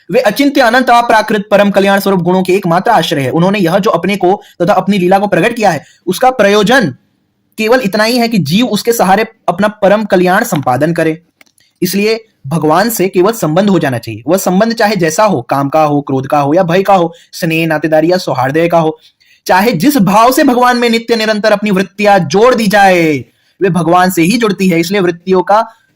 वे अचिंत्य अनंत अप्राकृत परम कल्याण स्वरूप गुणों के एकमात्र आश्रय है। उन्होंने यह जो अपने को तथा अपनी लीला को प्रकट किया है, उसका प्रयोजन केवल इतना ही है कि जीव उसके सहारे अपना परम कल्याण संपादन करे। इसलिए भगवान से केवल संबंध हो जाना चाहिए। वह संबंध चाहे जैसा हो, काम का हो, क्रोध का हो या भय का हो, स्नेह, नातेदारी या सौहार्द का हो, चाहे जिस भाव से भगवान में नित्य निरंतर अपनी वृत्तियां जोड़ दी जाए, वे भगवान से ही जुड़ती है। इसलिए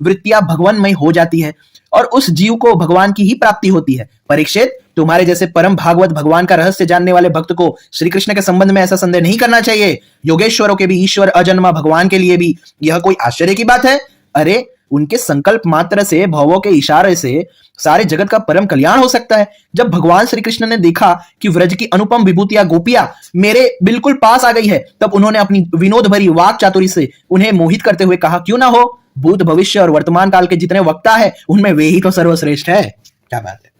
वृत्तियां भगवानमय हो जाती है और उस जीव को भगवान की ही प्राप्ति होती है। परीक्षित, तुम्हारे जैसे परम भागवत भगवान का रहस्य जानने वाले भक्त को श्री कृष्ण के संबंध में ऐसा संदेह नहीं करना चाहिए। योगेश्वरों के भी ईश्वर अजन्मा भगवान के लिए भी यह कोई आश्चर्य की बात है? अरे, उनके संकल्प मात्र से, भवों के इशारे से सारे जगत का परम कल्याण हो सकता है। जब भगवान श्री कृष्ण ने देखा कि व्रज की अनुपम विभूतियां गोपियां मेरे बिल्कुल पास आ गई है, तब उन्होंने अपनी विनोद भरी वाक चातुरी से उन्हें मोहित करते हुए कहा, क्यों ना हो, भूत भविष्य और वर्तमान काल के जितने वक्ता है उनमें वे ही तो सर्वश्रेष्ठ है। क्या बात है।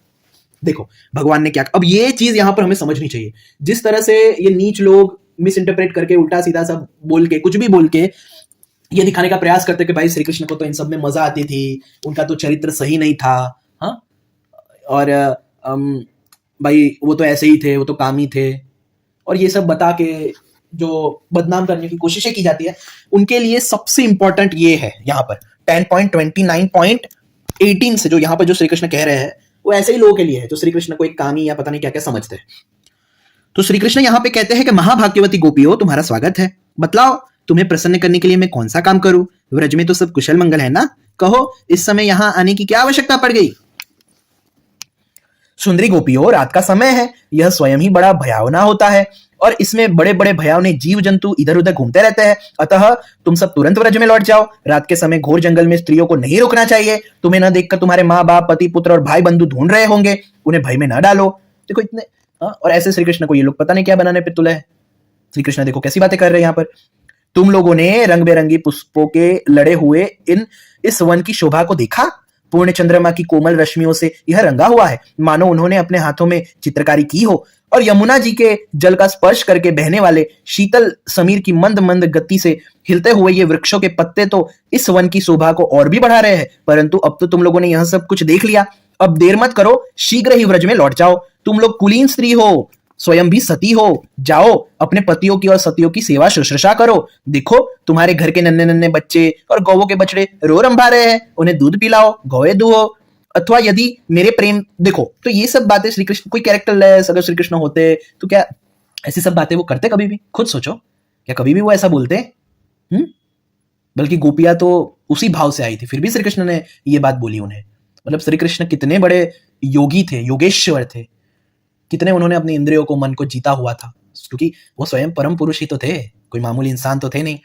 देखो भगवान ने क्या, अब ये चीज यहां पर हमें समझनी चाहिए। जिस तरह से ये नीच लोग मिस इंटरप्रेट करके उल्टा सीधा सब बोल के, कुछ भी बोल के ये दिखाने का प्रयास करते कि भाई श्री कृष्ण को तो इन सब में मजा आती थी, उनका तो चरित्र सही नहीं था, हाँ, और भाई वो तो ऐसे ही थे, वो तो कामी थे, और ये सब बता के जो बदनाम करने की कोशिशें की जाती है, उनके लिए सबसे इंपॉर्टेंट ये है यहाँ पर 10.29.18 से जो यहाँ पर जो श्री कृष्ण कह रहे हैं, वो ऐसे ही लोगों के लिए है जो श्री कृष्ण को एक कामी या पता नहीं क्या क्या समझते हैं। तो श्री कृष्ण यहाँ पे कहते हैं कि महाभाग्यवती गोपियों, तुम्हारा स्वागत है। बतलाओ, तुम्हें प्रसन्न करने के लिए मैं कौन सा काम करूं? व्रज में तो सब कुशल मंगल है ना? कहो, इस समय यहां आने की क्या आवश्यकता पड़ गई? सुंदरी गोपियों, रात का समय है, यह स्वयं ही बड़ा भयावना होता है और इसमें बड़े बड़े भयावने जीव जंतु इधर उधर घूमते रहते हैं। अतः तुम सब तुरंत व्रज में लौट जाओ। रात के समय घोर जंगल में स्त्रियों को नहीं रुकना चाहिए। तुम्हें न देखकर तुम्हारे माँ बाप, पति, पुत्र और भाई बंधु ढूंढ रहे होंगे, उन्हें भय में न डालो। देखो इतने, और ऐसे श्री कृष्ण को ये लोग पता नहीं क्या बनाने पे तुले हैं। श्री कृष्ण देखो कैसी बातें कर रहे हैं यहाँ पर। तुम लोगों ने रंग बेरंगी पुष्पों के लड़े हुए इस वन की शोभा को देखा। पूर्ण चंद्रमा की कोमल रश्मियों से यह रंगा हुआ है, मानो उन्होंने अपने हाथों में चित्रकारी की हो। और यमुना जी के जल का स्पर्श करके बहने वाले शीतल समीर की मंद मंद गति से हिलते हुए ये वृक्षों के पत्ते तो इस वन की शोभा को और भी बढ़ा रहे हैं। परंतु अब तो तुम लोगों ने यह सब कुछ देख लिया, अब देर मत करो, शीघ्र ही व्रज में लौट जाओ। तुम लोग कुलीन स्त्री हो, स्वयं भी सती हो, जाओ अपने पतियों की और सतियों की सेवा शुश्रूषा करो। देखो तुम्हारे घर के नन्हे नन्हे बच्चे और गौवों के बछड़े रो रंभा रहे हैं, उन्हें दूध पिलाओ, गौए दुहो। अथवा यदि मेरे प्रेम, देखो तो ये सब बातें श्री कृष्ण, कोई कैरेक्टर लेस अगर श्री कृष्ण होते तो क्या ऐसी सब बातें वो करते कभी भी? खुद सोचो, क्या कभी भी वो ऐसा बोलते? बल्कि गोपियां तो उसी भाव से आई थी, फिर भी श्री कृष्ण ने ये बात बोली उन्हें। मतलब श्री कृष्ण कितने बड़े योगी थे, योगेश्वर थे, कितने उन्होंने अपनी इंद्रियों को, मन को जीता हुआ था, क्योंकि वो स्वयं परम पुरुष ही तो थे, कोई मामूली इंसान तो थे नहीं।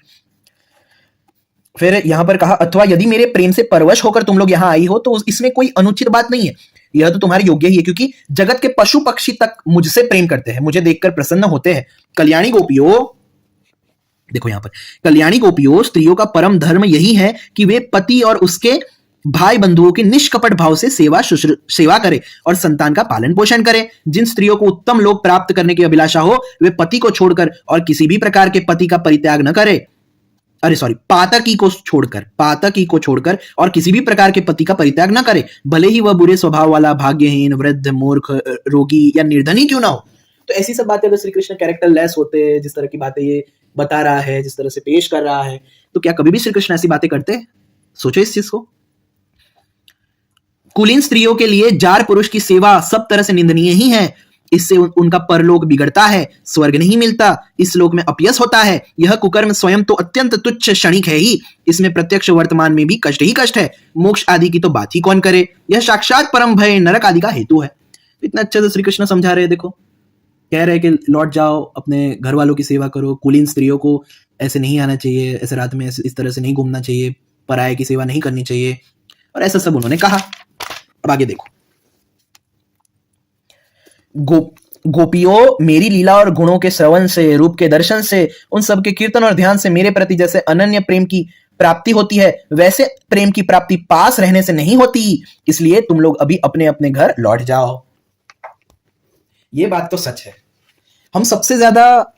फिर यहां पर कहा, अथवा यदि मेरे प्रेम से परवश होकर तुम लोग यहां आई हो तो इसमें कोई अनुचित बात नहीं है, यह तो तुम्हारे योग्य ही है, क्योंकि जगत के पशु पक्षी तक मुझसे प्रेम करते हैं, मुझे देखकर प्रसन्न होते हैं। कल्याणी गोपियों, देखो यहां पर, कल्याणी गोपियों, स्त्रियों का परम धर्म यही है कि वे पति और उसके भाई बंधुओं की निष्कपट भाव से सेवा करे और संतान का पालन पोषण करे। जिन स्त्रियों को उत्तम लोक प्राप्त करने की अभिलाषा हो, वे पति को छोड़कर और किसी भी प्रकार के पति का परित्याग न करे। पातकी को छोड़कर और किसी भी प्रकार के पति का परित्याग न करे, भले ही वह बुरे स्वभाव वाला, भाग्यहीन, वृद्ध, मूर्ख, रोगी या निर्धनी क्यों ना हो। तो ऐसी सब बातें अगर श्री कृष्ण कैरेक्टर लेस होते, जिस तरह की बातें ये बता रहा है, जिस तरह से पेश कर रहा है, तो क्या कभी भी श्री कृष्ण ऐसी बातें करते? सोचो इस चीज को। कुलीन स्त्रियों के लिए जार पुरुष की सेवा सब तरह से निंदनीय ही है, इससे उनका परलोक बिगड़ता है, स्वर्ग नहीं मिलता, इस लोक में अपयस होता है। यह कुकर्म स्वयं तो अत्यंत तुच्छ क्षणिक है ही, इसमें प्रत्यक्ष वर्तमान में भी कष्ट ही कष्ट है, मोक्ष आदि की तो बात ही कौन करे। यह साक्षात परम भय, नरक आदि का हेतु है। इतना अच्छे से श्री कृष्ण समझा रहे हैं। देखो, कह रहे कि लौट जाओ, अपने घर वालों की सेवा करो, कुलीन स्त्रियों को ऐसे नहीं आना चाहिए, ऐसे रात में इस तरह से नहीं घूमना चाहिए, पराये की सेवा नहीं करनी चाहिए, और ऐसा सब उन्होंने कहा। अब आगे देखो, गोपियों, मेरी लीला और गुणों के श्रवण से, रूप के दर्शन से, उन सब के कीर्तन और ध्यान से मेरे प्रति जैसे अनन्य प्रेम की प्राप्ति होती है, वैसे प्रेम की प्राप्ति पास रहने से नहीं होती। इसलिए तुम लोग अभी अपने अपने घर लौट जाओ। ये बात तो सच है। हम सबसे ज्यादा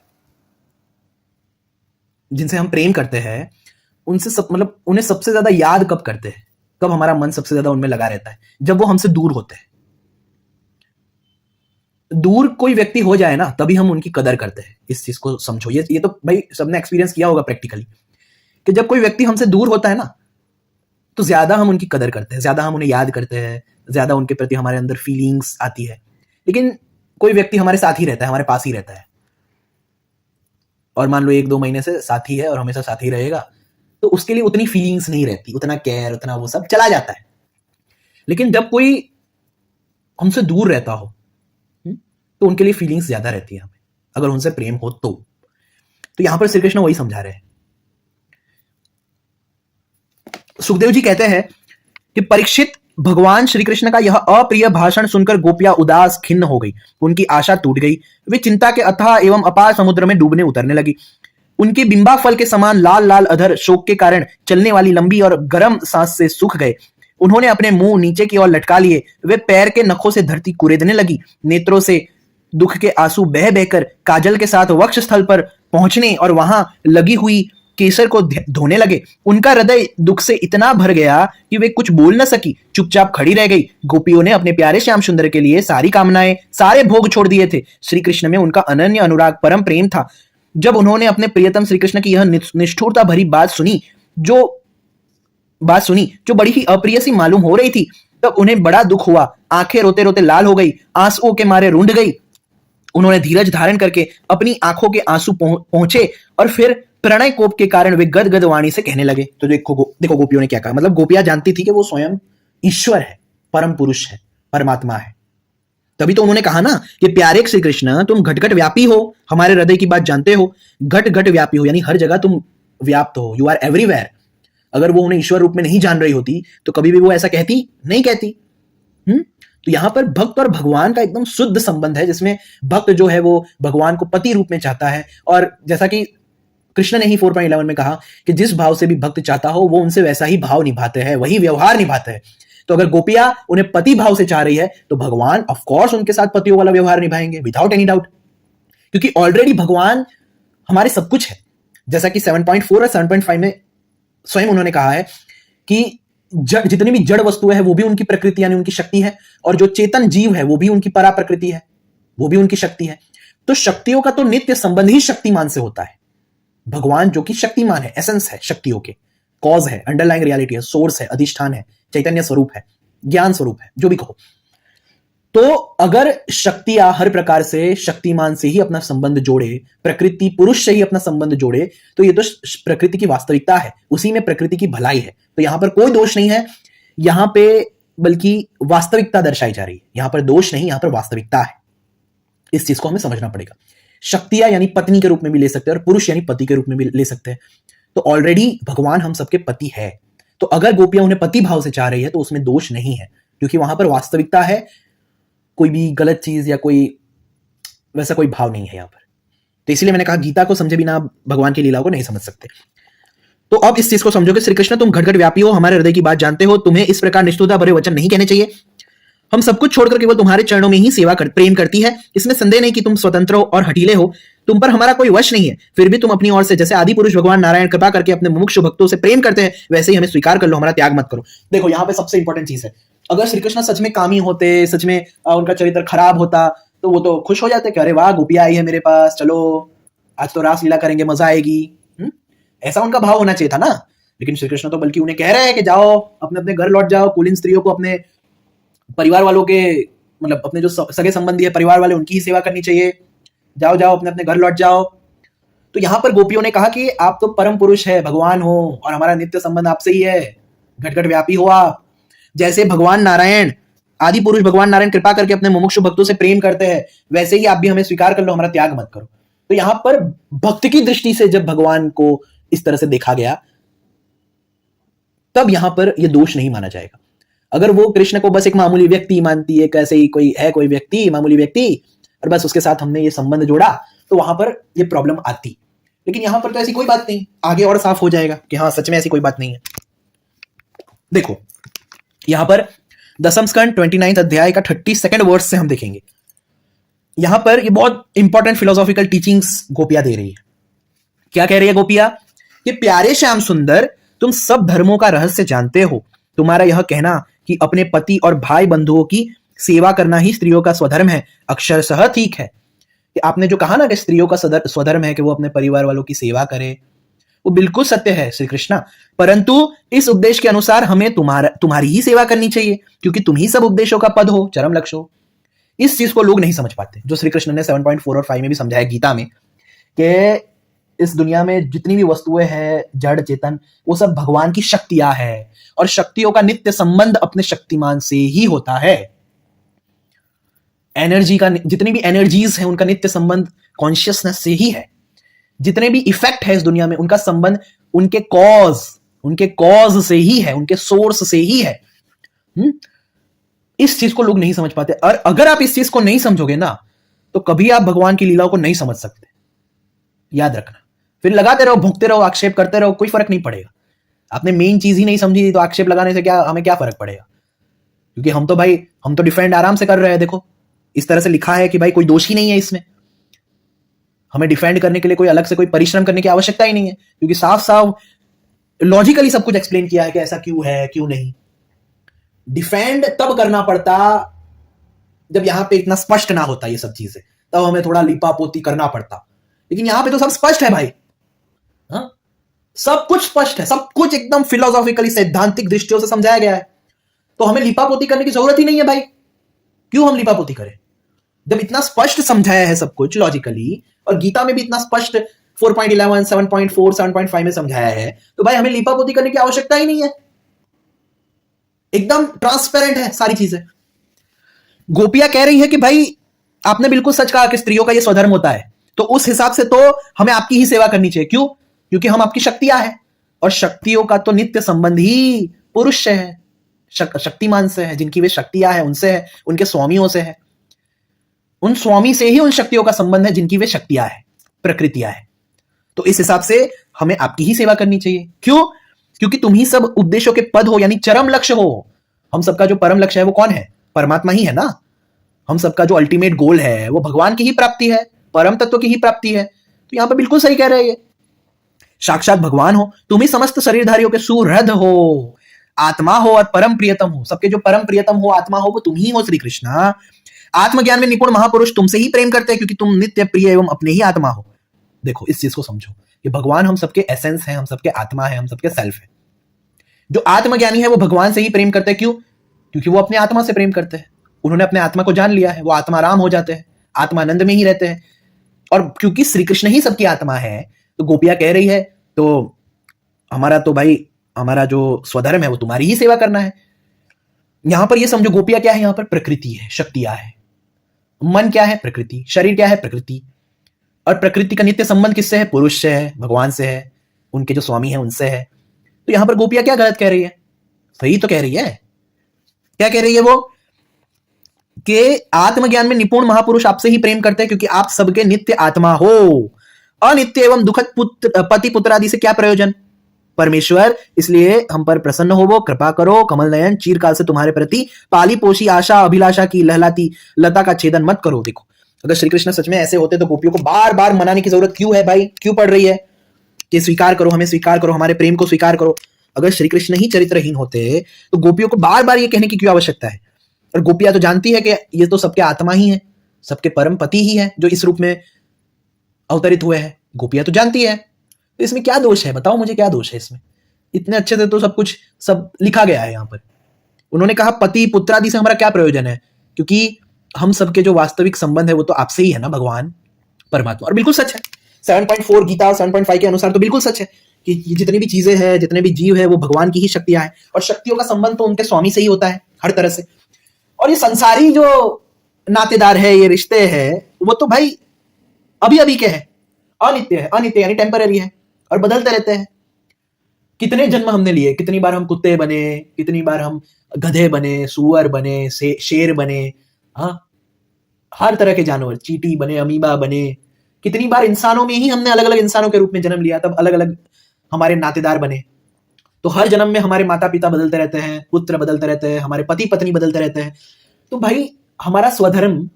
जिनसे हम प्रेम करते हैं, उनसे मतलब उन्हें सबसे ज्यादा याद कब करते हैं, कब हमारा मन सबसे ज्यादा उनमें लगा रहता है? जब वो हमसे दूर होते हैं। दूर कोई व्यक्ति हो जाए ना, तभी हम उनकी कदर करते हैं। इस चीज को समझो, ये तो भाई सबने एक्सपीरियंस किया होगा प्रैक्टिकली, कि जब कोई व्यक्ति हमसे दूर होता है ना, तो ज्यादा हम उनकी कदर करते हैं, ज्यादा हम उन्हें याद करते हैं, ज्यादा उनके प्रति हमारे अंदर फीलिंग्स आती है। लेकिन कोई व्यक्ति हमारे साथ ही रहता है, हमारे पास ही रहता है, और मान लो 1-2 महीने से साथी है और हमेशा साथ ही रहेगा, तो उसके लिए उतनी फीलिंग्स नहीं रहती, उतना केयर, उतना वो सब चला जाता है। लेकिन जब कोई हमसे दूर रहता हो, तो उनके लिए फीलिंग्स ज्यादा रहती है हमें, अगर उनसे प्रेम हो तो यहां पर श्री कृष्ण वही समझा रहे हैं। सुखदेव जी कहते हैं कि परीक्षित, भगवान श्री कृष्ण का यह अप्रिय भाषण सुनकर गोपियां उदास खिन्न हो गई, उनकी आशा टूट गई, वे चिंता के अथाह एवं अपार समुद्र में डूबने उतरने लगी। उनके बिंबा फल के समान लाल लाल अधर शोक के कारण चलने वाली लंबी और गर्म सांस से सूख गए। उन्होंने अपने मुंह नीचे की ओर लटका लिए, वे पैर के नखों से धरती कुरेदने लगी, नेत्रों से दुख के आंसू बह बहकर काजल के साथ वक्ष स्थल पर पहुंचने और वहां लगी हुई केसर को धोने लगे। उनका हृदय दुख से इतना भर गया कि वे कुछ बोल न सकी, चुपचाप खड़ी रह गई। गोपियों ने अपने प्यारे श्याम सुंदर के लिए सारी कामनाएं, सारे भोग छोड़ दिए थे। श्री कृष्ण में उनका अनन्य अनुराग, परम प्रेम था। जब उन्होंने अपने प्रियतम श्री कृष्ण की यह निष्ठुरता भरी बात सुनी, जो बड़ी ही अप्रिय सी मालूम हो रही थी, तब उन्हें बड़ा दुख हुआ। आंखें रोते रोते लाल हो गई, आंसुओं के मारे रूंध गई। उन्होंने धीरज धारण करके अपनी आंखों के आंसू पहुंचे और फिर प्रणय कोप के कारण वे गदगद वाणी से कहने लगे। तो देखो गोपियों ने क्या कहा। मतलब गोपियां जानती थी कि वो स्वयं ईश्वर है, परम पुरुष है, परमात्मा है। तभी तो उन्होंने कहा ना कि प्यारे श्री कृष्ण, तुम घट घट व्यापी हो, हमारे हृदय की बात जानते हो, घट घट व्यापी हो, यानी हर जगह तुम व्याप्त हो, यू आर एवरीवेयर। अगर वो उन्हें ईश्वर रूप में नहीं जान रही होती तो कभी भी वो ऐसा नहीं कहती। तो यहां पर भक्त और भगवान का एकदम शुद्ध संबंध है, जिसमें भक्त जो है वो भगवान को पति रूप में चाहता है। और जैसा कि कृष्ण ने ही 4.11 में कहा कि जिस भाव से भी भक्त चाहता हो वो उनसे वैसा ही भाव निभाते हैं, वही व्यवहार निभाते हैं। तो अगर गोपियां उन्हें पति भाव से चाह रही है तो भगवान ऑफ कोर्स उनके साथ पतियों वाला व्यवहार निभाएंगे विदाउट एनी डाउट, क्योंकि ऑलरेडी भगवान हमारे सब कुछ है। जैसा कि 7.4 और 7.5 में स्वयं उन्होंने कहा है कि जितनी भी जड़ वस्तुएं हैं वो भी उनकी प्रकृति यानी उनकी शक्ति है, और जो चेतन जीव है वो भी उनकी परा प्रकृति है, वो भी उनकी शक्ति है। तो शक्तियों का तो नित्य संबंध ही शक्तिमान से होता है। भगवान जो कि शक्तिमान है, एसेंस है शक्तियों के, कॉज है, अंडरलाइंग रियलिटी है, सोर्स है, अधिष्ठान है, चैतन्य स्वरूप है, ज्ञान स्वरूप है, जो भी कहो। तो अगर शक्तियां हर प्रकार से शक्तिमान से ही अपना संबंध जोड़े, प्रकृति पुरुष से ही अपना संबंध जोड़े, तो ये तो प्रकृति की वास्तविकता है, उसी में प्रकृति की भलाई है। तो यहां पर कोई दोष नहीं है, यहां पे बल्कि वास्तविकता दर्शाई जा रही है। यहां पर दोष नहीं, यहां पर वास्तविकता है। इस चीज को हमें समझना पड़ेगा। शक्तियां यानी पत्नी के रूप में भी ले सकते हैं और पुरुष यानी पति के रूप में भी ले सकते हैं। तो ऑलरेडी भगवान हम सबके पति है। तो अगर गोपियां उन्हें पति भाव से चाह रही है तो उसमें दोष नहीं है, क्योंकि वहां पर वास्तविकता है, कोई भी गलत चीज या कोई वैसा कोई भाव नहीं है यहां पर। तो इसलिए मैंने कहा गीता को समझे बिना भगवान की लीलाओं को नहीं समझ सकते। तो अब इस चीज को समझो कि श्री कृष्ण तुम घट घट व्यापी हो, हमारे हृदय की बात जानते हो, तुम्हें इस प्रकार निष्ठुरता भरे वचन नहीं कहने चाहिए। हम सब कुछ छोड़कर केवल तुम्हारे चरणों में ही प्रेम करती है। इसमें संदेह नहीं कि तुम स्वतंत्र हो और हठीले हो, तुम पर हमारा कोई वश नहीं है। फिर भी तुम अपनी ओर से जैसे आदि पुरुष भगवान नारायण कृपा करके अपने मुमुक्षु भक्तों से प्रेम करते हैं, वैसे ही हमें स्वीकार कर लो, हमारा त्याग मत करो। देखो यहाँ पे सबसे इंपॉर्टेंट चीज है, अगर श्री कृष्ण सच में कामी होते, सच में उनका चरित्र खराब होता, तो वो तो खुश हो जाते कि अरे वाह गोपिया आई है मेरे पास, चलो आज तो रास लीला करेंगे, मजा आएगी। ऐसा उनका भाव होना चाहिए था ना। लेकिन श्री कृष्ण तो बल्कि उन्हें कह रहे हैं कि जाओ अपने अपने घर लौट जाओ, कुलीन स्त्रियों को अपने परिवार वालों के, मतलब अपने जो सगे संबंधी है परिवार वाले, उनकी ही सेवा करनी चाहिए, जाओ जाओ अपने अपने घर लौट जाओ। तो यहां पर गोपियों ने कहा कि आप तो परम पुरुष है, भगवान हो, और हमारा नित्य संबंध आपसे ही है, घट घट व्यापी हो आप। जैसे भगवान नारायण, आदि पुरुष भगवान नारायण कृपा करके अपने मुमुक्षु भक्तों से प्रेम करते हैं, वैसे ही आप भी हमें स्वीकार कर लो, हमारा त्याग मत करो। तो यहां पर भक्त की दृष्टि से जब भगवान को इस तरह से देखा गया, तब यहां पर यह दोष नहीं माना जाएगा। अगर वो कृष्ण को बस एक मामूली व्यक्ति मानती है, कैसे ही कोई है, कोई व्यक्ति, मामूली व्यक्ति, और बस उसके साथ हमने ये संबंध जोड़ा, तो वहां पर ये प्रॉब्लम आती। लेकिन यहां पर तो ऐसी कोई बात नहीं, आगे और साफ हो जाएगा कि हाँ सच में ऐसी कोई बात नहीं है। देखो यहां पर दसम स्कंद 29 अध्याय का 32 वर्स से हम देखेंगे। यहां पर ये बहुत इंपॉर्टेंट फिलोसॉफिकल टीचिंग्स गोपियां दे रही है। क्या कह रही है गोपियां कि प्यारे श्याम सुंदर, तुम सब धर्मों का रहस्य जानते हो। तुम्हारा यह कहना कि अपने पति और भाई बंधुओं की सेवा करना ही स्त्रियों का स्वधर्म है, अक्षरशः ठीक है। कि आपने जो कहा ना कि स्त्रियों का स्वधर्म है कि वो अपने परिवार वालों की सेवा करे, वो बिल्कुल सत्य है श्री कृष्णा। परंतु इस उपदेश के अनुसार हमें तुम्हारी ही सेवा करनी चाहिए, क्योंकि तुम ही सब उपदेशों का पद हो, चरम लक्ष्य हो। इस चीज को लोग नहीं समझ पाते, जो श्री कृष्ण ने 7.4 और 5 में भी समझाया गीता में, कि इस दुनिया में जितनी भी वस्तुएं हैं, जड़ चेतन, वो सब भगवान की शक्तियां हैं, और शक्तियों का नित्य संबंध अपने शक्तिमान से ही होता है। एनर्जी का, जितनी भी एनर्जीज हैं उनका नित्य संबंध कॉन्शियसनेस से ही है। जितने भी इफेक्ट है इस दुनिया में, उनका संबंध उनके कॉज से ही है, उनके सोर्स से ही है। इस चीज को लोग नहीं समझ पाते, और अगर आप इस चीज को नहीं समझोगे ना, तो कभी आप भगवान की लीलाओं को नहीं समझ सकते, याद रखना। फिर लगाते रहो, भूखते रहो, आक्षेप करते रहो, कोई फर्क नहीं पड़ेगा। आपने मेन चीज ही नहीं समझी तो आक्षेप लगाने से हमें क्या फर्क पड़ेगा? क्योंकि हम तो डिफेंड आराम से कर रहे हैं। देखो इस तरह से लिखा है कि भाई कोई दोषी नहीं है इसमें, हमें डिफेंड करने के लिए कोई अलग से कोई परिश्रम करने की आवश्यकता ही नहीं है, क्योंकि साफ साफ लॉजिकली सब कुछ एक्सप्लेन किया है कि ऐसा क्यों है, क्यों नहीं। डिफेंड तब करना पड़ता जब यहां पे इतना स्पष्ट ना होता ये सब चीजें, तब हमें थोड़ा लिपापोती करना पड़ता। लेकिन यहां पे तो सब स्पष्ट है भाई, हाँ? सब कुछ स्पष्ट है, सब कुछ एकदम फिलोसॉफिकली सैद्धांतिक दृष्टियों से समझाया गया है। तो हमें लिपापोती करने की जरूरत ही नहीं है भाई। क्यों हम लिपापोती करें जब इतना स्पष्ट समझाया है सब कुछ लॉजिकली, और गीता में भी इतना स्पष्ट 4.11, 7.4, 7.5 में समझाया है, तो भाई हमें लिपापोती करने की आवश्यकता ही नहीं है। एकदम ट्रांसपेरेंट है सारी चीजें। गोपियां कह रही है कि भाई आपने बिल्कुल सच कहा कि स्त्रियों का यह स्वधर्म होता है, तो उस हिसाब से तो हमें आपकी ही सेवा करनी चाहिए। क्यों? क्योंकि हम आपकी शक्तियां हैं, और शक्तियों का तो नित्य संबंध ही पुरुष से है, शक्तिमान से है, जिनकी वे शक्तियां हैं उनसे है, उनके स्वामियों से है। उन स्वामी से ही उन शक्तियों का संबंध है जिनकी वे शक्तियां हैं, प्रकृतियां हैं। तो इस हिसाब से हमें आपकी ही सेवा करनी चाहिए। क्यों? क्योंकि तुम ही सब उद्देश्यों के पद हो, यानी चरम लक्ष्य हो। हम सबका जो परम लक्ष्य है वो कौन है? परमात्मा ही है ना। हम सबका जो अल्टीमेट गोल है वो भगवान की ही प्राप्ति है, परम तत्व की ही प्राप्ति है। तो यहां पर बिल्कुल सही कह रहे हैं ये। साक्षात भगवान हो, तुम ही समस्त शरीरधारियों के सुहृद हो, आत्मा हो और परम प्रियतम हो। सबके जो परम प्रियतम हो, आत्मा हो, वो तुम ही हो श्री कृष्णा। आत्मज्ञान में निपुण महापुरुष तुमसे ही प्रेम करते हैं क्योंकि तुम नित्य प्रिय एवं अपने ही आत्मा हो। देखो इस चीज को समझो कि भगवान हम सबके एसेंस हैं, हम सबके आत्मा है, हम सबके सेल्फ है। जो आत्मज्ञानी है वो भगवान से ही प्रेम करते हैं। क्यों? क्योंकि वो अपने आत्मा से प्रेम करते हैं। उन्होंने अपने आत्मा को जान लिया है, वो आत्माराम हो जाते हैं, आत्मानंद में ही रहते हैं। और क्योंकि श्री कृष्ण ही सबकी आत्मा है, तो गोपियां कह रही है तो हमारा तो भाई हमारा जो स्वधर्म है वो तुम्हारी ही सेवा करना है। यहां पर ये समझो गोपियां क्या है? यहां पर प्रकृति है, शक्तियां है। मन क्या है? प्रकृति। शरीर क्या है? प्रकृति। और प्रकृति का नित्य संबंध किससे है? पुरुष से है, भगवान से है, उनके जो स्वामी है उनसे है। तो यहां पर गोपियां क्या गलत कह रही है? सही तो कह रही है। क्या कह रही है वो? कि आत्मज्ञान में निपुण महापुरुष आपसे ही प्रेम करते हैं क्योंकि आप सबके नित्य आत्मा हो। अनित्य एवं दुखद पति पुत्र आदि से क्या प्रयोजन? परमेश्वर इसलिए हम पर प्रसन्न होवो, कृपा करो, कमल नयन, चीरकाल से तुम्हारे प्रति पाली पोषी आशा अभिलाषा की लहलाती लता का छेदन मत करो। देखो अगर श्री कृष्ण सच में ऐसे होते तो गोपियों को बार बार मनाने की जरूरत क्यों है भाई? क्यों पड़ रही है कि स्वीकार करो, हमें स्वीकार करो, हमारे प्रेम को स्वीकार करो? अगर श्री कृष्ण ही चरित्रहीन होते तो गोपियों को बार बार ये कहने की क्यों आवश्यकता है? और गोपियां तो जानती है कि ये तो सबके आत्मा ही है, सबके परम पति ही है जो इस रूप में अवतरित हुए हैं। गोपियां तो जानती है, तो इसमें क्या दोष है? बताओ मुझे क्या दोष है इसमें? इतने अच्छे से तो सब कुछ सब लिखा गया है यहाँ पर। उन्होंने कहा पति पुत्र आदि से हमारा क्या प्रयोजन है? क्योंकि हम सबके जो वास्तविक संबंध है वो तो आपसे ही है ना, भगवान परमात्मा। और बिल्कुल सच है, 7.4 गीता और 7.5 के अनुसार तो बिल्कुल सच है कि ये जितनी भी चीजें हैं, जितने भी जीव है, वो भगवान की ही शक्तियां हैं। और शक्तियों का संबंध तो उनके स्वामी से ही होता है हर तरह से। और ये संसारी जो नातेदार है, ये रिश्ते हैं, वो तो भाई अभी अभी के हैं, अनित्य है। अनित्य यानी टेम्पररी है और बदलते रहते हैं। कितने जन्म हमने लिए, कितनी बार हम कुत्ते बने, कितनी बार हम गधे बने, सुअर बने, शेर बने, हाँ हर तरह के जानवर, चींटी बने, अमीबा बने। कितनी बार इंसानों में ही हमने अलग अलग इंसानों के रूप में जन्म लिया, तब अलग अलग हमारे नातेदार बने। तो हर जन्म में हमारे माता पिता बदलते रहते हैं, पुत्र बदलते रहते हैं, हमारे पति पत्नी बदलते रहते हैं। तो भाई हमारा स्वधर्म,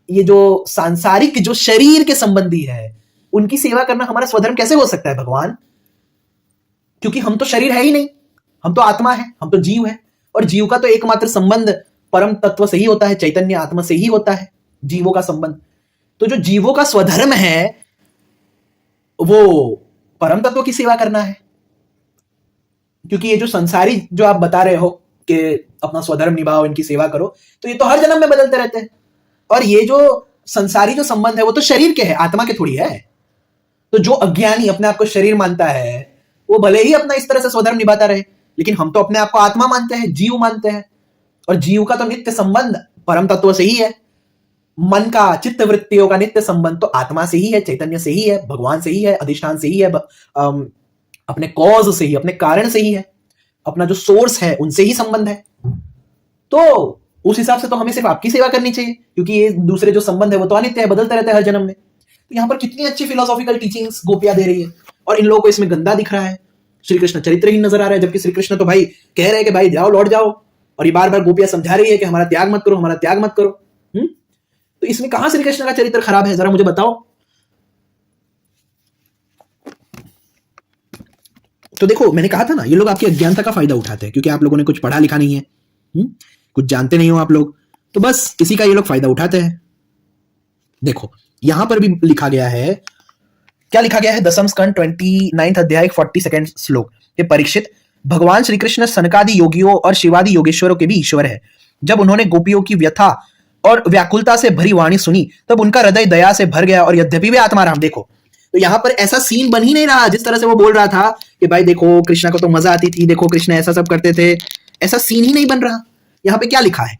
ये जो सांसारिक जो शरीर के संबंधी है, उनकी सेवा करना हमारा स्वधर्म कैसे हो सकता है भगवान? क्योंकि हम तो शरीर है ही नहीं, हम तो आत्मा है, हम तो जीव है। और जीव का तो एकमात्र संबंध परम तत्व से ही होता है, चैतन्य आत्मा से ही होता है जीवों का संबंध। तो जो जीवों का स्वधर्म है वो परम तत्व की सेवा करना है। क्योंकि ये जो संसारी जो आप बता रहे हो कि अपना स्वधर्म निभाओ, इनकी सेवा करो, तो ये तो हर जन्म में बदलते रहते हैं। और ये जो संसारी जो संबंध है वो तो शरीर के है, आत्मा के थोड़ी है। तो जो अज्ञानी अपने आप को शरीर मानता है वो भले ही अपना इस तरह से स्वधर्म निभाता रहे, लेकिन हम तो अपने आप को आत्मा मानते हैं, जीव मानते हैं। और जीव का तो नित्य संबंध परम तत्व से ही है। मन का, चित्त वृत्तियों का नित्य संबंध तो आत्मा से ही है, चैतन्य से ही है, भगवान से ही है, अधिष्ठान से ही है, अपने कॉज से ही, अपने कारण से ही है, अपना जो सोर्स है उनसे ही संबंध है। तो उस हिसाब से तो हमें सिर्फ आपकी सेवा करनी चाहिए, क्योंकि ये दूसरे जो संबंध है वो तो अनित्य है, बदलते रहते हैं हर जन्म में। तो यहाँ पर कितनी अच्छी फिलोसॉफिकल टीचिंग्स गोपियां दे रही है, और इन लोगों को इसमें गंदा दिख रहा है। श्री कृष्ण चरित्रहीन नजर आ रहा है, जबकि श्री कृष्ण तो भाई कह रहे हैं कि भाई जाओ, लौट जाओ। और ये बार बार गोपियां समझा रही है कि हमारा त्याग मत करो, हमारा त्याग मत करो। तो इसमें कहां श्री कृष्ण का चरित्र खराब है, जरा मुझे बताओ। तो देखो मैंने कहा था ना, ये लोग आपकी अज्ञानता का फायदा उठाते हैं, क्योंकि आप लोगों ने कुछ पढ़ा लिखा नहीं है, कुछ जानते नहीं हो आप लोग, तो बस इसी का ये लोग फायदा उठाते हैं। देखो यहां पर भी लिखा गया है, क्या लिखा गया है? दसम स्कंद 29 अध्याय 42 श्लोक के परीक्षित, भगवान श्री कृष्ण सनकादि योगियों और शिवादि योगेश्वरों के भी ईश्वर है। जब उन्होंने गोपियों की व्यथा और व्याकुलता से भरी वाणी सुनी, तब उनका हृदय दया से भर गया और यद्यपि वे आत्माराम। देखो तो यहां पर ऐसा सीन बन ही नहीं रहा जिस तरह से वो बोल रहा था कि भाई देखो कृष्णा को तो मजा आती थी, देखो कृष्ण ऐसा सब करते थे, ऐसा सीन ही नहीं बन रहा। यहाँ पे क्या लिखा है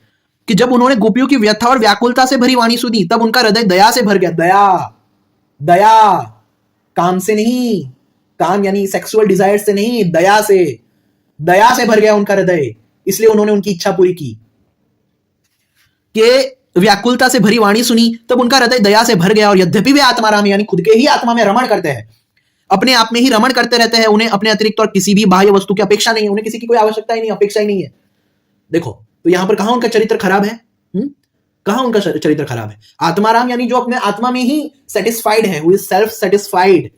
कि जब उन्होंने गोपियों की व्यथा और व्याकुलता से भरी वाणी सुनी, तब उनका हृदय दया से भर गया। दया, दया, काम से नहीं, काम यानी सेक्सुअल डिजायर से नहीं, दया से भर गया उनका हृदय। इसलिए उन्होंने उनकी इच्छा पूरी की कि व्याकुलता से भरी वाणी सुनी, तब उनका हृदय दया से भर गया और यद्यपि वे आत्माराम यानी खुद के ही आत्मा में रमण करते हैं। अपने आप में ही रमण करते रहते हैं, उन्हें अपने अतिरिक्त और किसी भी बाह्य वस्तु की अपेक्षा नहीं है, उन्हें किसी की कोई आवश्यकता ही नहीं, अपेक्षा ही नहीं है। देखो तो यहां पर कहां उनका चरित्र खराब है? कहां उनका चरित्र खराब है? आत्माराम यानी जो अपने आत्मा में ही सेटिस्फाइड है, हु इज सेल्फ सेटिस्फाइड,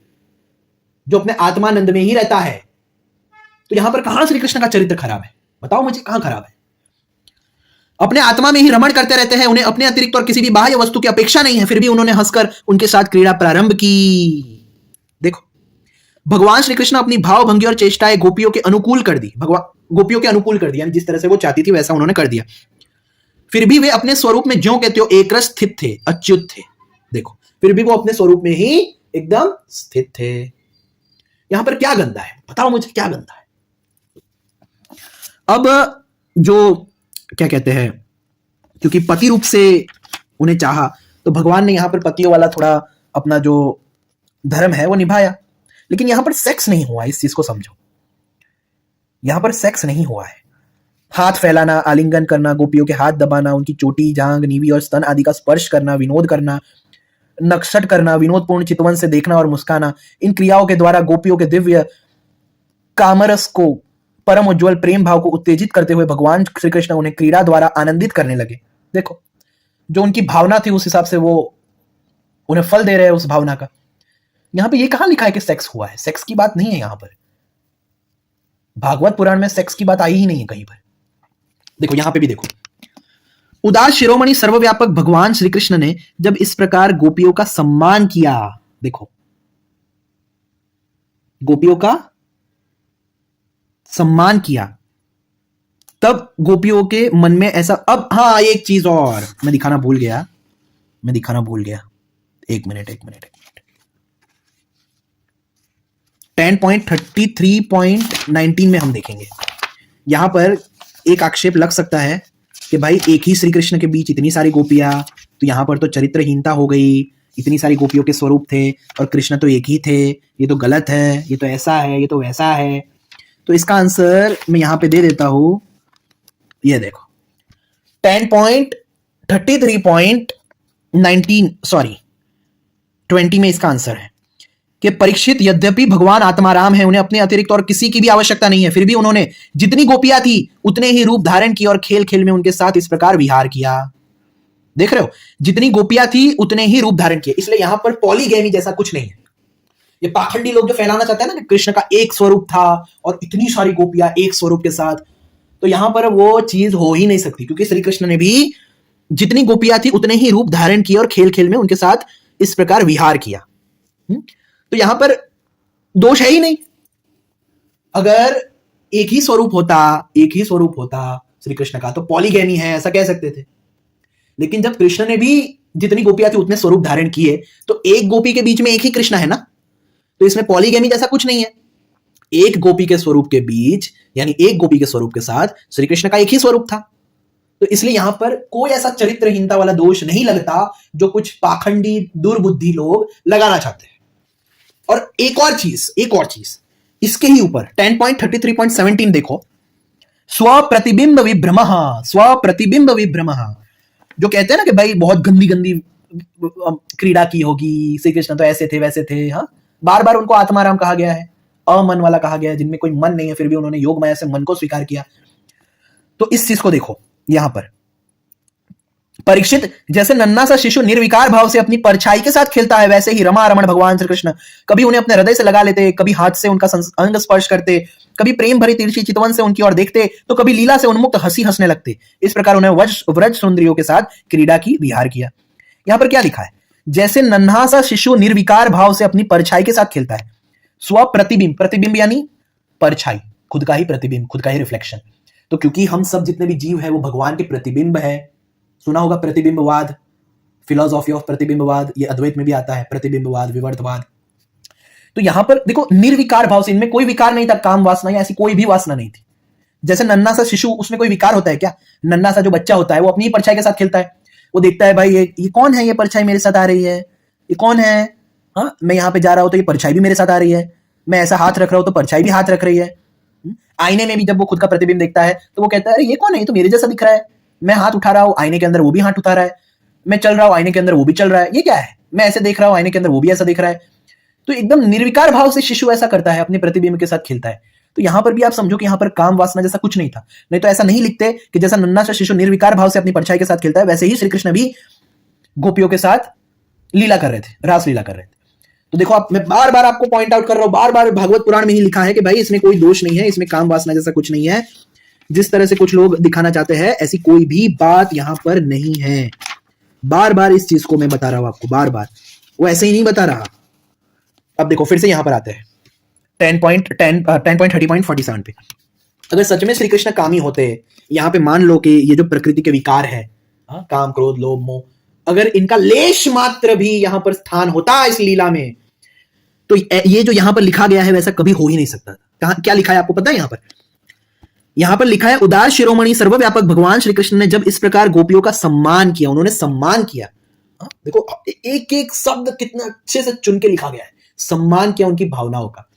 जो अपने आत्मानंद में ही रहता है। तो यहां पर कहां श्री कृष्ण का चरित्र खराब है? बताओ मुझे, कहां खराब है? अपने आत्मा में ही रमण करते रहते हैं, उन्हें अपने अतिरिक्त और किसी भी बाह्य वस्तु की अपेक्षा नहीं है, फिर भी उन्होंने हंसकर उनके साथ क्रीड़ा प्रारंभ की। देखो भगवान श्री कृष्ण अपनी भावभंगी और चेष्टाएं गोपियों के अनुकूल कर दी, गोपियों के अनुकूल कर दिया, यानी जिस तरह से वो चाहती थी वैसा उन्होंने कर दिया। फिर भी वे अपने स्वरूप में ज्यों कहते हो एक रस स्थित थे, अच्युत थे। देखो फिर भी वो अपने स्वरूप में ही एकदम स्थित थे। यहां पर क्या गंदा है? बताओ मुझे क्या गंदा है? अब जो क्या कहते हैं, क्योंकि पति रूप से उन्हें चाहा तो भगवान ने यहां पर पतियों वाला थोड़ा अपना जो धर्म है वो निभाया, लेकिन यहां पर सेक्स नहीं हुआ, इस चीज को समझो। यहां पर सेक्स नहीं हुआ है। हाथ फैलाना, आलिंगन करना, गोपियों के हाथ दबाना, उनकी चोटी, जांग, नीवी और स्तन आदि का स्पर्श करना, विनोद करना, नक्सट करना, विनोदपूर्ण चितवन से देखना और मुस्काना, इन क्रियाओं के द्वारा गोपियों के दिव्य कामरस को, परम उज्ज्वल प्रेम भाव को उत्तेजित करते हुए भगवान श्री कृष्ण उन्हें क्रीड़ा द्वारा आनंदित करने लगे। देखो जो उनकी भावना थी उस हिसाब से वो उन्हें फल दे रहे हैं उस भावना का। यहां पे ये कहां लिखा है कि सेक्स हुआ है? सेक्स की बात नहीं है यहां पर। भागवत पुराण में सेक्स की बात आई ही नहीं है कहीं पर। देखो यहां पे भी देखो, उदास शिरोमणि सर्वव्यापक भगवान श्री कृष्ण ने जब इस प्रकार गोपियों का सम्मान किया, देखो गोपियों का सम्मान किया, तब गोपियों के मन में ऐसा, अब हाँ एक चीज और मैं दिखाना भूल गया, एक मिनट 10.33.19 में हम देखेंगे। यहां पर एक आक्षेप लग सकता है कि भाई एक ही श्री कृष्ण के बीच इतनी सारी गोपियां, तो यहां पर तो चरित्रहीनता हो गई, इतनी सारी गोपियों के स्वरूप थे और कृष्ण तो एक ही थे, ये तो गलत है, ये तो ऐसा है, ये तो वैसा है। तो इसका आंसर मैं यहां पे दे देता हूं, ये देखो 20 में इसका आंसर है कि परीक्षित यद्यपि भगवान आत्माराम है, उन्हें अपने अतिरिक्त और किसी की भी आवश्यकता नहीं है, फिर भी उन्होंने जितनी गोपियां थी उतने ही रूप धारण किए और खेल खेल में उनके साथ इस प्रकार विहार किया। देख रहे हो, जितनी गोपियां थी उतने ही रूप धारण किए। इसलिए यहां पर पॉलीगैमी जैसा कुछ नहीं है। ये पाखंडी लोग जो फैलाना चाहते हैं ना कि कृष्ण का एक स्वरूप था और इतनी सारी गोपियां एक स्वरूप के साथ, तो यहां पर वो चीज हो ही नहीं सकती, क्योंकि श्री कृष्ण ने भी जितनी गोपियां थी उतने ही रूप धारण किए और खेल खेल में उनके साथ इस प्रकार विहार किया। तो यहां पर दोष है ही नहीं। अगर एक ही स्वरूप होता श्री कृष्ण का, तो पॉलीगैमी है ऐसा कह सकते थे। लेकिन जब कृष्ण ने भी जितनी गोपियां थी उतने स्वरूप धारण किए, तो एक गोपी के बीच में एक ही कृष्ण है ना, तो इसमें पॉलीगैमी जैसा कुछ नहीं है। एक गोपी के स्वरूप के बीच, यानी एक गोपी के स्वरूप के साथ श्री कृष्ण का एक ही स्वरूप था। तो इसलिए यहां पर कोई ऐसा चरित्रहीनता वाला दोष नहीं लगता जो कुछ पाखंडी दुर्बुद्धि लोग लगाना चाहते हैं। और एक और चीज इसके ही ऊपर 10.33.17 देखो, स्वप्रतिबिंब विभ्रम, जो कहते हैं ना कि भाई बहुत गंदी क्रीड़ा की होगी, श्री कृष्ण तो ऐसे थे वैसे थे। हाँ, बार बार उनको आत्माराम कहा गया है, अमन वाला कहा गया है, जिनमें कोई मन नहीं है, फिर भी उन्होंने योग माया से मन को स्वीकार किया। तो इस चीज को देखो, यहां पर परीक्षित जैसे नन्हा सा शिशु निर्विकार भाव से अपनी परछाई के साथ खेलता है, वैसे ही रमारमण भगवान श्री कृष्ण कभी उन्हें अपने हृदय से लगा लेते, कभी हाथ से उनका अंग स्पर्श करते, कभी प्रेम भरी तिरछी चितवन से उनकी ओर देखते, तो कभी लीला से उन्मुक्त हंसी हंसने लगते। इस प्रकार उन्हें व्रज सुंदरियों के साथ क्रीड़ा की, विहार किया। यहां पर क्या लिखा है? जैसे नन्हा सा शिशु निर्विकार भाव से अपनी परछाई के साथ खेलता है। प्रतिबिंब यानी परछाई, खुद का ही प्रतिबिंब, खुद का ही रिफ्लेक्शन। तो क्योंकि हम सब जितने भी जीव है वो भगवान के प्रतिबिंब है। सुना होगा प्रतिबिंबवाद, फिलॉसॉफी ऑफ प्रतिबिंबवाद, ये अद्वैत में भी आता है, प्रतिबिंबवाद, विवर्तवाद। तो यहां पर देखो, निर्विकार भाव से, इनमें कोई विकार नहीं था, काम वासना या ऐसी कोई भी वासना नहीं थी। जैसे नन्हा सा शिशु, उसमें कोई विकार होता है क्या? नन्हा सा जो बच्चा होता है वो अपनी परछाई के साथ खेलता है, वो देखता है भाई ये कौन है, ये परछाई मेरे साथ आ रही है, ये कौन है, हाँ मैं यहां पे जा रहा हूं तो ये परछाई भी मेरे साथ आ रही है, मैं ऐसा हाथ रख रहा हूं तो परछाई भी हाथ रख रही है। आईने में भी जब वो खुद का प्रतिबिंब देखता है तो वो कहता है अरे ये कौन है, ये तो मेरे जैसा दिख रहा है। मैं हाथ उठा रहा हूं, आईने के अंदर वो भी हाथ उठा रहा है। मैं चल रहा हूं, आईने के अंदर वो भी चल रहा है। ये क्या है? मैं ऐसे देख रहा हूं, आईने के अंदर वो भी ऐसा देख रहा है। तो एकदम निर्विकार भाव से शिशु ऐसा करता है, अपने प्रतिबिंब के साथ खेलता है। तो यहां पर भी आप समझो कि यहां पर काम वासना जैसा कुछ नहीं था, नहीं तो ऐसा नहीं लिखते कि जैसा नन्हा सा शिशु निर्विकार भाव से अपनी परछाई के साथ खेलता है, वैसे ही श्री कृष्ण भी गोपियों के साथ लीला कर रहे थे, रास लीला कर रहे थे। तो देखो, आप मैं बार बार आपको पॉइंट आउट कर रहा हूं, बार बार भागवत पुराण में ही लिखा है कि भाई इसमें कोई दोष नहीं है, इसमें काम वासना जैसा कुछ नहीं है। जिस तरह से कुछ लोग दिखाना चाहते हैं, ऐसी कोई भी बात यहां पर नहीं है। बार बार इस चीज को मैं बता रहा हूं आपको, बार बार, वो ऐसे ही नहीं बता रहा। अब देखो, फिर से यहां पर आते हैं 10.30.47 पे। अगर सच में श्री कृष्ण कामी होते, यहां पे मान लो कि ये जो प्रकृति के विकार है, काम क्रोध लोभ मोह, अगर इनका लेश मात्र भी यहां पर स्थान होता इस लीला में, तो ये जो यहां पर लिखा गया है वैसा कभी हो ही नहीं सकता। क्या लिखा है आपको पता है? यहां पर लिखा है, उदार शिरोमणि सर्वव्यापक भगवान श्री कृष्ण ने जब इस प्रकार गोपियों का सम्मान किया, उन्होंने सम्मान किया। देखो, एक एक शब्द कितना अच्छे से चुन के लिखा गया है, सम्मान किया उनकी भावनाओं का।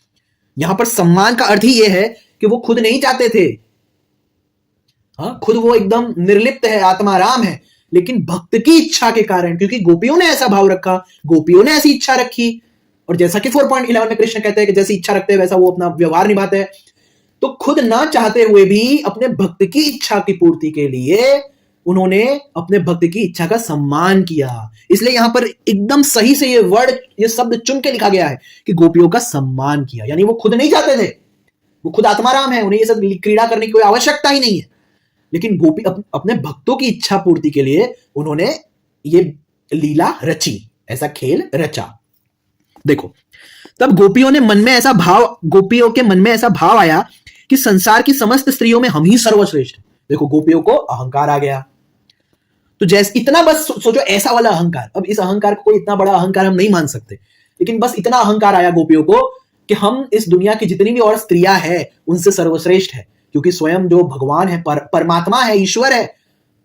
यहां पर सम्मान का अर्थ ही यह है कि वो खुद नहीं चाहते थे, खुद वो एकदम निर्लिप्त है, आत्माराम है, लेकिन भक्त की इच्छा के कारण, क्योंकि गोपियों ने ऐसा भाव रखा, गोपियों ने ऐसी इच्छा रखी, और जैसा कि 4.11 में कृष्ण कहते हैं कि जैसी इच्छा रखते हैं वैसा वो अपना व्यवहार निभाते हैं। तो खुद ना चाहते हुए भी अपने भक्त की इच्छा की पूर्ति के लिए उन्होंने अपने भक्त की इच्छा का सम्मान किया। इसलिए यहां पर एकदम सही से ये वर्ड, ये शब्द चुन के लिखा गया है कि गोपियों का सम्मान किया, यानी वो खुद नहीं चाहते थे, वो खुद आत्माराम है, उन्हें ये सब क्रीड़ा करने की कोई आवश्यकता ही नहीं है, लेकिन गोपी अपने भक्तों की इच्छा पूर्ति के लिए उन्होंने ये लीला रची, ऐसा खेल रचा। देखो, तब गोपियों के मन में ऐसा भाव आया कि संसार की समस्त स्त्रियों में हम ही सर्वश्रेष्ठ। देखो, गोपियों को अहंकार आ गया। तो जैसे इतना, बस सोचो ऐसा वाला अहंकार। अब इस अहंकार को कोई इतना बड़ा अहंकार हम नहीं मान सकते, लेकिन बस इतना अहंकार आया गोपियों को कि हम इस दुनिया की जितनी भी और स्त्रियां हैं उनसे सर्वश्रेष्ठ है, क्योंकि स्वयं जो भगवान है, परमात्मा है, ईश्वर है,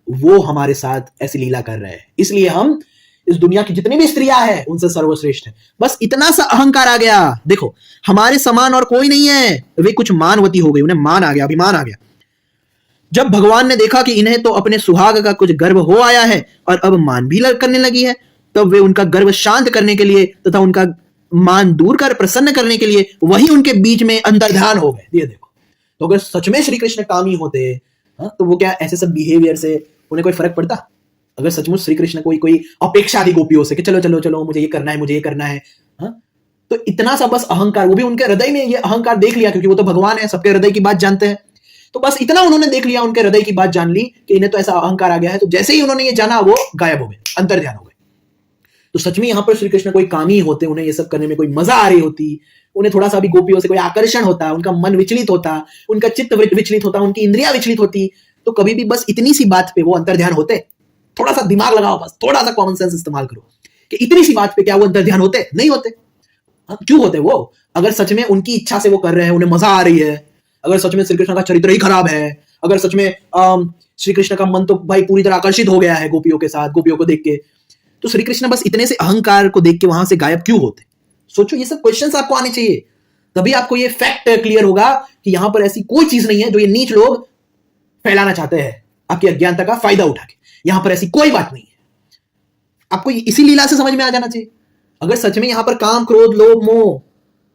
वो हमारे साथ ऐसी लीला कर रहे हैं, इसलिए हम इस दुनिया की जितनी भी स्त्रियां हैं उनसे सर्वश्रेष्ठ है। बस इतना सा अहंकार आ गया। देखो, हमारे समान और कोई नहीं है, वे कुछ मानवती हो गई, उन्हें मान आ गया, अभिमान आ गया। जब भगवान ने देखा कि इन्हें तो अपने सुहाग का कुछ गर्व हो आया है और अब मान भी करने लगी है, तब वे उनका गर्व शांत करने के लिए तथा उनका मान दूर कर प्रसन्न करने के लिए वही उनके बीच में अंतर्ध्यान हो गए। ये देखो, तो अगर सच में श्री कृष्ण कामी होते, तो वो क्या ऐसे सब बिहेवियर से उन्हें कोई फर्क पड़ता? अगर सचमुच श्री कृष्ण कोई अपेक्षा थी गोपियों से कि चलो चलो चलो मुझे ये करना है, मुझे ये करना है, तो इतना सा बस अहंकार, वो भी उनके हृदय में ये अहंकार देख लिया, क्योंकि वो तो भगवान है, सबके हृदय की बात जानते हैं। तो बस इतना उन्होंने देख लिया, उनके हृदय की बात जान ली कि इन्हें तो ऐसा अहंकार आ गया है। तो जैसे ही उन्होंने ये जाना, वो गायब हो गए, अंतर्ध्यान हो गए। तो सच में यहां पर श्री कृष्ण कोई कामी होते, उन्हें ये सब करने में कोई मजा आ रही होती, उन्हें थोड़ा सा भी गोपियों से कोई आकर्षण होता, उनका मन विचलित होता, उनका चित्त विचलित होता, उनकी इंद्रियां विचलित होती, तो कभी भी बस इतनी सी बात पे वो अंतर्ध्यान होते? थोड़ा सा दिमाग लगाओ, बस थोड़ा सा कॉमन सेंस इस्तेमाल करो कि इतनी सी बात पे क्या वो अंतर्ध्यान होते? नहीं होते। क्यों होते वो? अगर सच में उनकी इच्छा से वो कर रहे हैं, उन्हें मजा आ रही है, अगर सच में श्री कृष्ण का चरित्र ही खराब है, अगर सच में श्री कृष्ण का मन तो भाई पूरी तरह आकर्षित हो गया है गोपियों के साथ, गोपियों को देख के, तो श्री कृष्ण बस इतने से अहंकार को देख के वहां से गायब क्यों होते? सोचो, ये सब क्वेश्चंस आपको आने चाहिए, तभी आपको ये फैक्ट क्लियर होगा कि यहां पर ऐसी कोई चीज नहीं है जो ये नीच लोग फैलाना चाहते हैं आपकी अज्ञानता का फायदा उठा के। यहां पर ऐसी कोई बात नहीं है, आपको इसी लीला से समझ में आ जाना चाहिए। अगर सच में यहां पर काम क्रोध लोभ मोह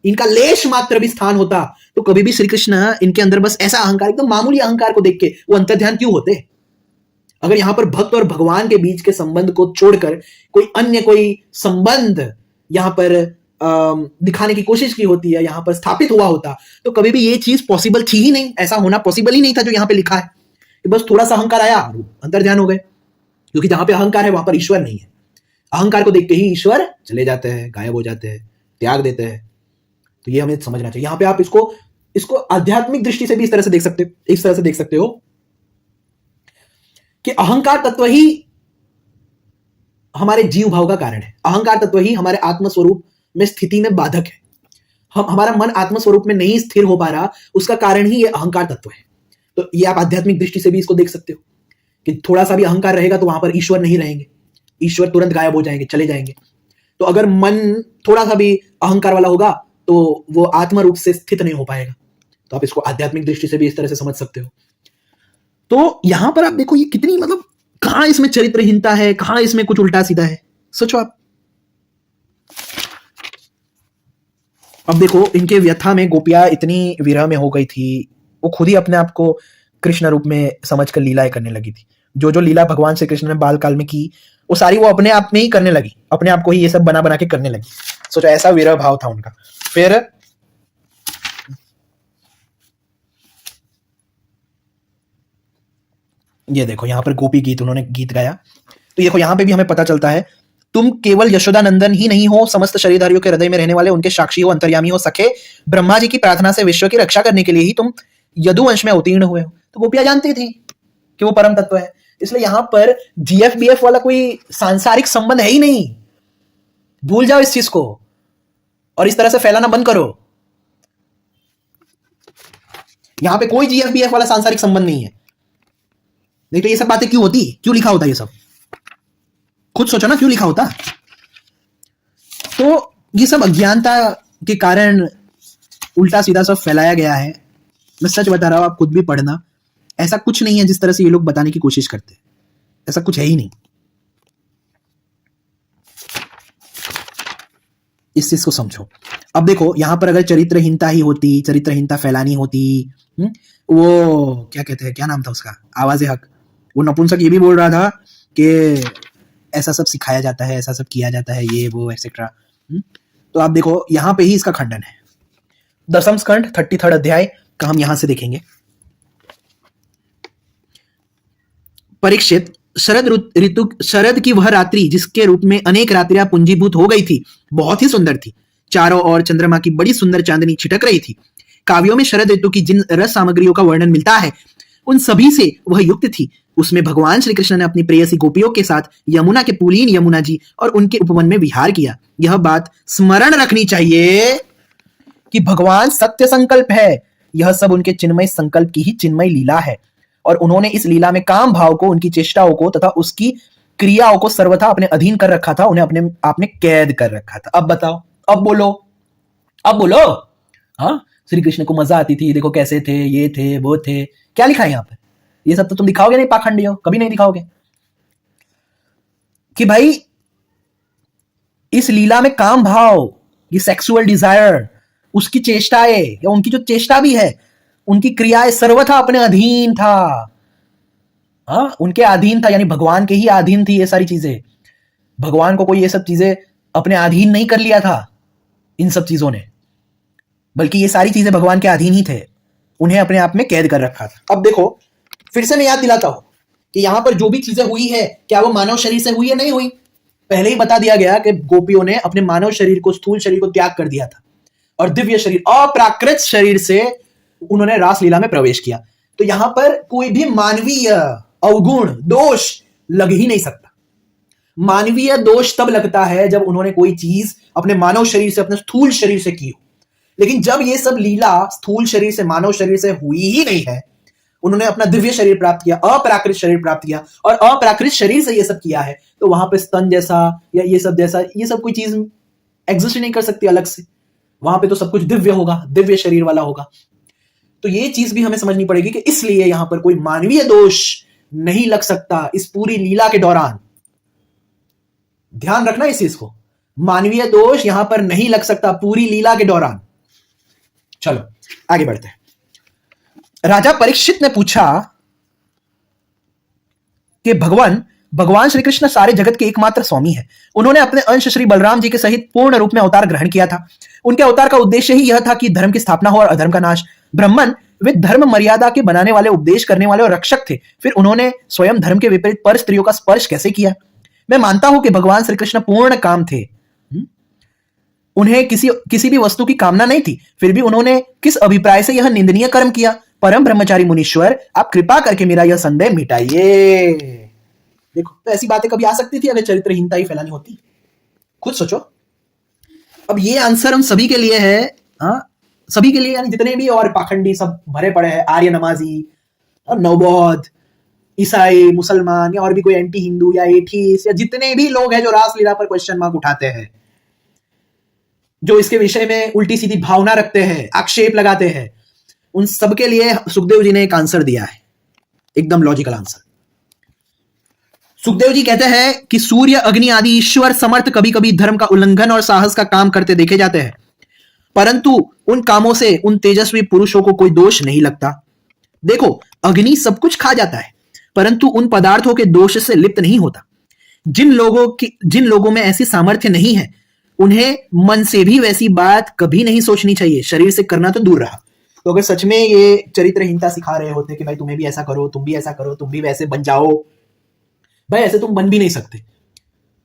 इनका लेश मात्र भी स्थान होता, तो कभी भी श्री कृष्ण इनके अंदर बस ऐसा अहंकार, एकदम मामूली अहंकार को देख के वो अंतर्ध्यान क्यों होते? अगर यहां पर भक्त और भगवान के बीच के संबंध को छोड़कर कोई संबंध यहां पर दिखाने की कोशिश की होती है, यहां पर स्थापित हुआ होता, तो कभी भी ये चीज पॉसिबल थी ही नहीं, ऐसा होना पॉसिबल ही नहीं था जो यहां पे लिखा है। कि बस थोड़ा सा अहंकार आया, अंतर्ध्यान हो गए, क्योंकि जहां पे अहंकार है वहां पर ईश्वर नहीं है। अहंकार को देख के ही ईश्वर चले जाते हैं, गायब हो जाते हैं, त्याग देते हैं। तो ये हमें समझना चाहिए। यहां पे आप इसको आध्यात्मिक दृष्टि से भी इस तरह से देख सकते हो कि अहंकार तत्व ही हमारे जीव भाव का कारण है, अहंकार तत्व ही हमारे आत्मस्वरूप में स्थिति में बाधक है। हमारा मन आत्मस्वरूप में नहीं स्थिर हो पा रहा, उसका कारण ही ये अहंकार तत्व है। तो ये आप आध्यात्मिक दृष्टि से भी इसको देख सकते हो कि थोड़ा सा भी अहंकार रहेगा तो वहां पर ईश्वर नहीं रहेंगे, ईश्वर तुरंत गायब हो जाएंगे, चले जाएंगे। तो अगर मन थोड़ा सा भी अहंकार वाला होगा तो वो आत्म रूप से स्थित नहीं हो पाएगा। तो आप इसको आध्यात्मिक दृष्टि से भी इस तरह से समझ सकते हो। तो यहां पर आप देखो, ये कितनी, मतलब कहां इसमें चरित्रहीनता है, कहां इसमें कुछ उल्टा सीधा है। सोचो आप। अब देखो, इनके व्यथा में गोपियां इतनी विरह में हो गई थी, वो खुद ही अपने आप को कृष्ण रूप में समझकर लीलाएं करने लगी थी। जो जो लीला भगवान श्री कृष्ण ने बाल काल में की, वो सारी वो अपने आप में ही करने लगी, अपने आप को ही ये सब बना बना के करने लगी। सोचो, ऐसा विरह भाव था उनका। फिर ये देखो, यहाँ पर गोपी गीत उन्होंने गीत गाया। तो देखो, यहाँ पे भी हमें पता चलता है, तुम केवल यशोदानंदन ही नहीं हो, समस्त शरीरधारियों के हृदय में रहने वाले, उनके साक्षी हो, अंतर्यामी हो, सखे। ब्रह्मा जी की प्रार्थना से विश्व की रक्षा करने के लिए ही तुम यदुवंश में अवतीर्ण हुए हो। तो गोपियां जानती थी कि वो परम तत्व है, इसलिए यहां पर जीएफ वाला कोई सांसारिक संबंध है ही नहीं। भूल जाओ इस चीज को और इस तरह से फैलाना बंद करो। यहां पे कोई जीएफ वाला सांसारिक संबंध नहीं है। नहीं तो ये सब बातें क्यों होती, क्यों लिखा होता ये सब? खुद सोचो ना, क्यों लिखा होता? तो ये सब अज्ञानता के कारण उल्टा सीधा सब फैलाया गया है। मैं सच बता रहा हूं, आप खुद भी पढ़ना। ऐसा कुछ नहीं है जिस तरह से ये लोग बताने की कोशिश करते हैं, ऐसा कुछ है ही नहीं। इस चीज को समझो। अब देखो, यहां पर अगर चरित्रहीनता ही होती, चरित्रहीनता फैलानी होती, वो क्या कहते हैं, क्या नाम था उसका, आवाज़े हक, वो नपुंसक ये भी बोल रहा था कि ऐसा सब सिखाया जाता है, ऐसा सब किया जाता है, ये वो एक्सेट्रा। तो आप देखो, यहां पे ही इसका खंडन है। दसम स्कंध 33 अध्याय का हम यहां से देखेंगे। परीक्षित, शरद की वह रात्रि जिसके रूप में अनेक रात्रियां पुंजीभूत हो गई थी, बहुत ही सुंदर थी। चारों ओर चंद्रमा की बड़ी सुंदर चांदनी छिटक रही थी। काव्यों में शरद ऋतु की जिन रस सामग्रियों का वर्णन मिलता है, उन सभी से वह युक्त थी। उसमें भगवान श्री कृष्ण ने अपनी प्रेयसी गोपियों के साथ यमुना के पुलीन यमुना जी और उनके उपवन में विहार किया। यह बात स्मरण रखनी चाहिए कि भगवान सत्य संकल्प है। यह सब उनके चिन्मय संकल्प की ही चिन्मय लीला है, और उन्होंने इस लीला में काम भाव को, उनकी चेष्टाओं को तथा उसकी क्रियाओं को सर्वथा अपने अधीन कर रखा था, उन्हें अपने आप में कैद कर रखा था। अब बताओ, अब बोलो, अब बोलो। हाँ, श्री कृष्ण को मजा आती थी, देखो कैसे थे, ये थे, वो थे। क्या लिखा है यहाँ पर? ये सब तो तुम दिखाओगे नहीं, पाखंडी हो, कभी नहीं दिखाओगे कि भाई इस लीला में काम भाव, ये सेक्सुअल डिजायर, उसकी चेष्टाएं या उनकी जो चेष्टा भी है, उनकी क्रियाएं सर्वथा अपने अधीन था। हाँ, उनके अधीन था, यानी भगवान के ही अधीन थी ये सारी चीजें। भगवान को कोई ये सब चीजें अपने अधीन नहीं कर लिया था इन सब चीजों ने, बल्कि ये सारी चीजें भगवान के अधीन ही थे, उन्हें अपने आप में कैद कर रखा था। अब देखो, फिर से मैं याद दिलाता हूं कि यहां पर जो भी चीजें हुई है, क्या वो मानव शरीर से हुई है? नहीं हुई। पहले ही बता दिया गया कि गोपियों ने अपने मानव शरीर को, स्थूल शरीर को त्याग कर दिया था और दिव्य शरीर, अप्राकृत शरीर से उन्होंने रासलीला में प्रवेश किया। तो यहां पर कोई भी मानवीय अवगुण, दोष लग ही नहीं सकता। मानवीय दोष तब लगता है जब उन्होंने कोई चीज अपने मानव शरीर से, अपने स्थूल शरीर से की हो। लेकिन जब ये सब लीला स्थूल शरीर से, मानव शरीर से हुई ही नहीं है, उन्होंने अपना दिव्य शरीर प्राप्त किया, अप्राकृत शरीर प्राप्त किया और अप्राकृत शरीर से ये सब किया है, तो वहां पे स्तन जैसा या ये सब जैसा, ये सब कोई चीज एग्जिस्ट नहीं कर सकती अलग से। वहां पे तो सब कुछ दिव्य होगा, दिव्य शरीर वाला होगा। तो ये चीज भी हमें समझनी पड़ेगी कि इसलिए यहां पर कोई मानवीय दोष नहीं लग सकता इस पूरी लीला के दौरान। ध्यान रखना इस चीज को, मानवीय दोष यहां पर नहीं लग सकता पूरी लीला के दौरान। चलो आगे बढ़ते हैं। राजा परीक्षित ने पूछा कि भगवान श्री कृष्ण सारे जगत के एकमात्र स्वामी है। उन्होंने अपने अंश श्री बलराम जी के सहित पूर्ण रूप में अवतार ग्रहण किया था। उनके अवतार का उद्देश्य ही यह था कि धर्म की स्थापना हो और अधर्म का नाश। ब्राह्मण वे धर्म मर्यादा के बनाने वाले, उपदेश करने वाले और रक्षक थे। फिर उन्होंने स्वयं धर्म के विपरीत पर स्त्रियों का स्पर्श कैसे किया? मैं मानता हूं कि भगवान श्री कृष्ण पूर्ण काम थे, उन्हें किसी भी वस्तु की कामना नहीं थी, फिर भी उन्होंने किस अभिप्राय से यह निंदनीय कर्म किया? परम ब्रह्मचारी मुनीश्वर, आप कृपा करके मेरा यह संदेह मिटाइए। देखो, तो ऐसी बातें कभी आ सकती थी अगर चरित्रहीनता ही फैलानी होती? खुद सोचो। अब ये आंसर हम सभी के लिए है, हाँ, सभी के लिए, यानी जितने भी और पाखंडी सब भरे पड़े हैं, आर्य नमाजी, नवबौद्ध, ईसाई, मुसलमान या और भी कोई एंटी हिंदू या एथीस्ट या जितने भी लोग हैं जो रासलीला पर क्वेश्चन मार्क उठाते हैं, जो इसके विषय में उल्टी सीधी भावना रखते हैं, आक्षेप लगाते हैं, उन सबके लिए सुखदेव जी ने एक आंसर दिया है, एकदम लॉजिकल आंसर। सुखदेव जी कहते हैं कि सूर्य, अग्नि आदि ईश्वर समर्थ कभी कभी धर्म का उल्लंघन और साहस का काम करते देखे जाते हैं। परंतु उन कामों से उन तेजस्वी पुरुषों को कोई दोष नहीं लगता। देखो, अग्नि सब कुछ खा जाता है, परंतु उन पदार्थों के दोष से लिप्त नहीं होता। जिन लोगों में ऐसी सामर्थ्य नहीं है, उन्हें मन से भी वैसी बात कभी नहीं सोचनी चाहिए, शरीर से करना तो दूर रहा। तो अगर सच में ये चरित्रहीनता सिखा रहे होते कि भाई तुम्हें भी ऐसा करो, तुम भी ऐसा करो, तुम भी वैसे बन जाओ, भाई ऐसे तुम बन भी नहीं सकते।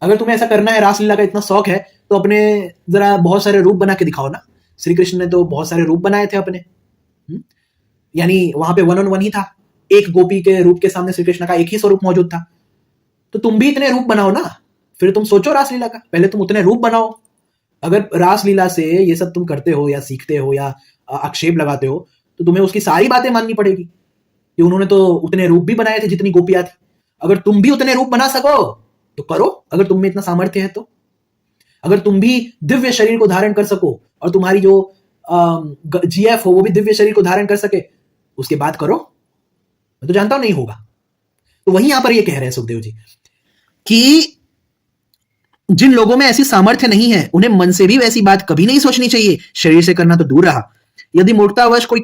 अगर तुम्हें ऐसा करना है, रासलीला का इतना शौक है, तो अपने जरा बहुत सारे रूप बना के दिखाओ ना। श्री कृष्ण ने तो बहुत सारे रूप बनाए थे अपने, यानी वहां पे 1-on-1 ही था। एक गोपी के रूप के सामने श्री कृष्ण का एक ही स्वरूप मौजूद था। तो तुम भी इतने रूप बनाओ ना, फिर तुम सोचो रासलीला का। पहले तुम उतने रूप बनाओ। अगर रासलीला से ये सब तुम करते हो या सीखते हो या आक्षेप लगाते हो, तो तुम्हें उसकी सारी बातें माननी पड़ेगी कि उन्होंने तो उतने रूप भी बनाए थे जितनी गोपियां थी। अगर तुम भी उतने रूप बना सको तो करो, अगर तुम में इतना सामर्थ्य है तो। अगर तुम भी दिव्य शरीर को धारण कर सको और तुम्हारी जो जीएफ हो वो भी दिव्य शरीर को धारण कर सके, उसके बाद करो। मैं तो जानता हूं नहीं होगा। तो वही यहां पर ये कह रहे हैं सुखदेव जी कि जिन लोगों में ऐसी सामर्थ्य नहीं है, उन्हें मन से भी वैसी बात कभी नहीं सोचनी चाहिए, शरीर से करना तो दूर रहा। यदि मूर्खतावश कोई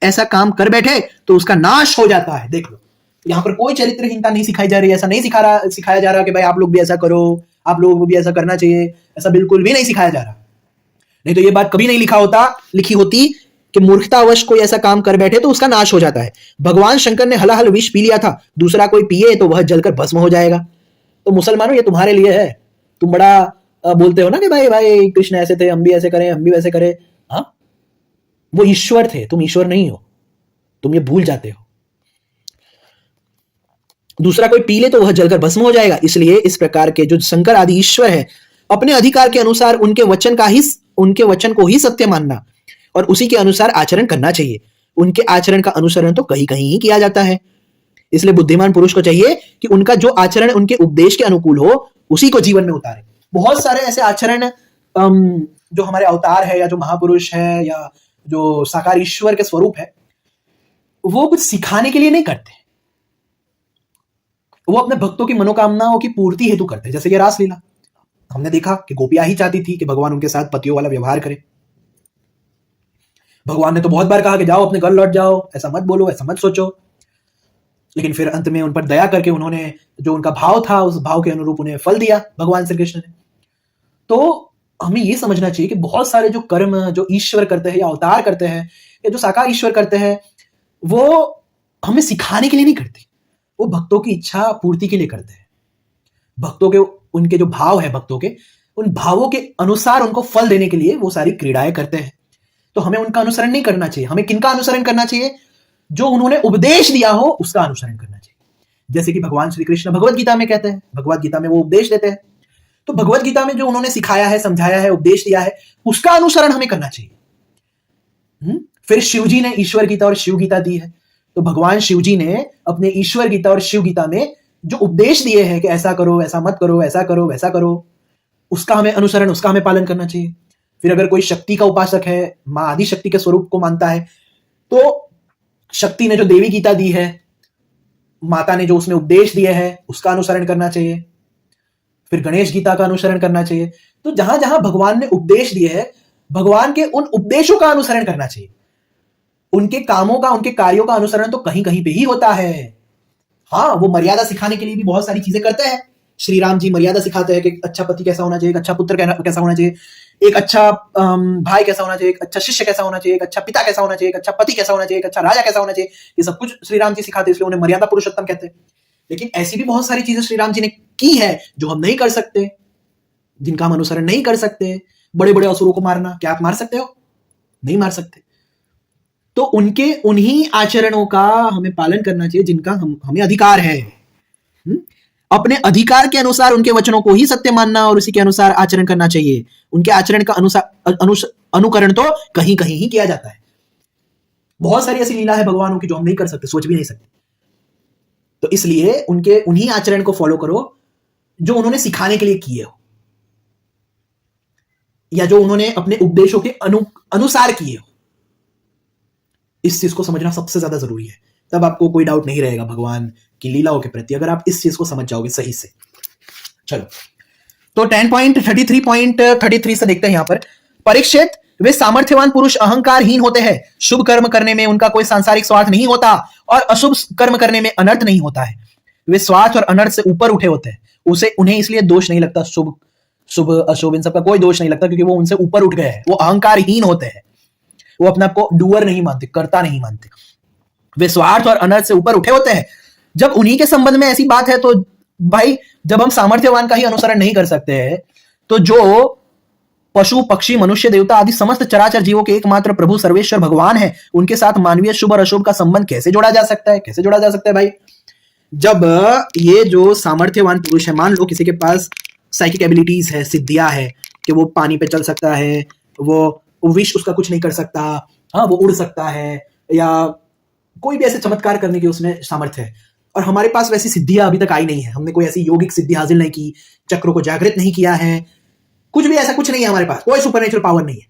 ऐसा काम कर बैठे तो उसका नाश हो जाता है। देख लो, यहां पर कोई चरित्रहीनता नहीं सिखाई जा रही है। ऐसा नहीं सिखाया जा रहा कि भाई आप लोग भी ऐसा करो, आप लोगों को भी ऐसा करना चाहिए। ऐसा बिल्कुल भी नहीं सिखाया जा रहा। नहीं तो ये बात कभी नहीं लिखी होती कि मूर्खतावश कोई ऐसा काम कर बैठे तो उसका नाश हो जाता है। भगवान शंकर ने हलाहल विष पी लिया था, दूसरा कोई पिए तो वह जलकर भस्म हो जाएगा। तो मुसलमानों, ये तुम्हारे लिए है। तुम बड़ा बोलते हो ना कि भाई कृष्ण ऐसे थे, हम भी ऐसे करें, हम भी वैसे करें। हाँ, वो ईश्वर थे, तुम ईश्वर नहीं हो, तुम ये भूल जाते हो। दूसरा कोई पी ले तो वह जलकर भस्म हो जाएगा। इसलिए इस प्रकार के जो शंकर आदि ईश्वर है, अपने अधिकार के अनुसार उनके वचन को ही सत्य मानना और उसी के अनुसार आचरण करना चाहिए। उनके आचरण का अनुसरण तो कहीं कहीं ही किया जाता है। इसलिए बुद्धिमान पुरुष को चाहिए कि उनका जो आचरण उनके उपदेश के अनुकूल हो, उसी को जीवन में उतारे। बहुत सारे ऐसे आचरण जो हमारे अवतार है या जो महापुरुष है या जो साकार ईश्वर के स्वरूप है, वो कुछ सिखाने के लिए नहीं करते, वो अपने भक्तों की मनोकामनाओं की पूर्ति हेतु करते हैं। जैसे ये रासलीला, हमने देखा कि गोपियां ही चाहती थी कि भगवान उनके साथ पतियों वाला व्यवहार करे। भगवान ने तो बहुत बार कहा कि जाओ अपने घर लौट जाओ, ऐसा मत बोलो, ऐसा मत सोचो। लेकिन फिर अंत में उन पर दया करके उन्होंने जो उनका भाव था, उस भाव के अनुरूप उन्हें फल दिया भगवान श्री कृष्ण ने। तो हमें ये समझना चाहिए कि बहुत सारे जो कर्म जो ईश्वर करते हैं या अवतार करते हैं या जो साकार ईश्वर करते हैं, वो हमें सिखाने के लिए नहीं करते, वो भक्तों की इच्छा पूर्ति के लिए करते हैं। भक्तों के उनके जो भाव है, भक्तों के उन भावों के अनुसार उनको फल देने के लिए वो सारी क्रीड़ाएं करते हैं। तो हमें उनका अनुसरण नहीं करना चाहिए। हमें किनका अनुसरण करना चाहिए? जो उन्होंने उपदेश दिया हो उसका अनुसरण करना चाहिए। जैसे कि भगवान श्री कृष्ण भगवत गीता में कहते हैं, भगवत गीता में वो उपदेश देते हैं। तो भगवत गीता में जो उन्होंने सिखाया है, समझाया है, उपदेश दिया है, उसका अनुसरण हमें करना चाहिए। फिर शिव जी ने ईश्वर गीता और शिव गीता दी है। तो भगवान शिव जी ने अपने ईश्वर गीता और शिव गीता में जो उपदेश दिए हैं कि ऐसा करो, ऐसा मत करो, ऐसा करो, वैसा करो, उसका हमें अनुसरण, उसका हमें पालन करना चाहिए। फिर अगर कोई शक्ति का उपासक है, मां आदि शक्ति के स्वरूप को मानता है, तो शक्ति ने जो देवी गीता दी है, माता ने जो उसमें उपदेश दिए हैं, उसका अनुसरण करना चाहिए। फिर गणेश गीता का अनुसरण करना चाहिए। तो जहां जहां भगवान ने उपदेश दिए हैं, भगवान के उन उपदेशों का अनुसरण करना चाहिए। उनके कामों का, उनके कार्यों का अनुसरण तो कहीं कहीं पे ही होता है। हाँ, वो मर्यादा सिखाने के लिए भी बहुत सारी चीजें करते हैं। श्री राम जी मर्यादा सिखाते हैं कि एक अच्छा पति कैसा होना चाहिए, एक अच्छा पुत्र कैसा होना चाहिए, एक अच्छा भाई कैसा होना चाहिए, एक अच्छा शिष्य कैसा होना चाहिए, एक अच्छा पिता कैसा होना चाहिए, एक अच्छा पति कैसा होना चाहिए, एक अच्छा राजा कैसा होना चाहिए। ये सब कुछ श्री राम जी सिखाते हैं, इसलिए उन्हें मर्यादा पुरुषोत्तम कहते हैं। लेकिन ऐसी भी बहुत सारी चीजें श्री राम जी ने की है जो हम नहीं कर सकते, जिनका हम अनुसरण नहीं कर सकते। बड़े बड़े असुरों को मारना, क्या आप मार सकते हो? नहीं मार सकते। तो उनके उन्हीं आचरणों का हमें पालन करना चाहिए जिनका हमें अधिकार है। अपने अधिकार के अनुसार उनके वचनों को ही सत्य मानना और उसी के अनुसार आचरण करना चाहिए। उनके आचरण का अनुकरण तो कहीं कहीं ही किया जाता है। बहुत सारी ऐसी लीला है भगवानों की जो हम नहीं कर सकते, सोच भी नहीं सकते। तो इसलिए उनके उन्हीं आचरण को फॉलो करो जो उन्होंने सिखाने के लिए किए हो, या जो उन्होंने अपने उपदेशों के अनुसार किए हो। इस चीज को समझना सबसे ज्यादा जरूरी है। तब आपको कोई डाउट नहीं रहेगा भगवान की लीलाओं के प्रति, अगर आप इस चीज को समझ जाओगे सही से। चलो, तो 10.33.33 से देखते हैं यहां पर। परीक्षित, वे सामर्थ्यवान पुरुष अहंकारहीन होते हैं, शुभ कर्म करने में उनका कोई सांसारिक स्वार्थ नहीं होता और अशुभ कर्म करने में अनर्थ नहीं होता है। वे स्वार्थ और अनर्थ से ऊपर उठे होते हैं, उन्हें इसलिए दोष नहीं लगता, शुभ अशुभ इन सबका कोई दोष नहीं लगता, क्योंकि वो उनसे ऊपर उठ गए हैं। वो अहंकारहीन होते हैं, वो अपने आप को डूअर नहीं मानते, कर्ता नहीं मानते। वे स्वार्थ और अनर्थ से ऊपर उठे होते हैं। जब उन्हीं के संबंध में ऐसी बात है तो भाई, जब हम सामर्थ्यवान का ही अनुसरण नहीं कर सकते हैं, तो जो पशु पक्षी मनुष्य देवता आदि समस्त चराचर जीवों के एकमात्र प्रभु सर्वेश्वर भगवान है, उनके साथ मानवीय शुभ और अशुभ का संबंध कैसे जोड़ा जा सकता है? कैसे जोड़ा जा सकता है भाई? जब ये जो सामर्थ्यवान पुरुष है, मान लो किसी के पास साइकिक एबिलिटीज है, सिद्धियां है कि वो पानी पे चल सकता है, वो विष उसका कुछ नहीं कर सकता, हाँ वो उड़ सकता है, या कोई भी ऐसे चमत्कार करने की उसमें सामर्थ्य है, और हमारे पास वैसी सिद्धियां अभी तक आई नहीं है, हमने कोई ऐसी यौगिक सिद्धि हासिल नहीं की, चक्रों को जागृत नहीं किया है, कुछ भी ऐसा कुछ नहीं है हमारे पास, कोई सुपरनेचुरल पावर नहीं है,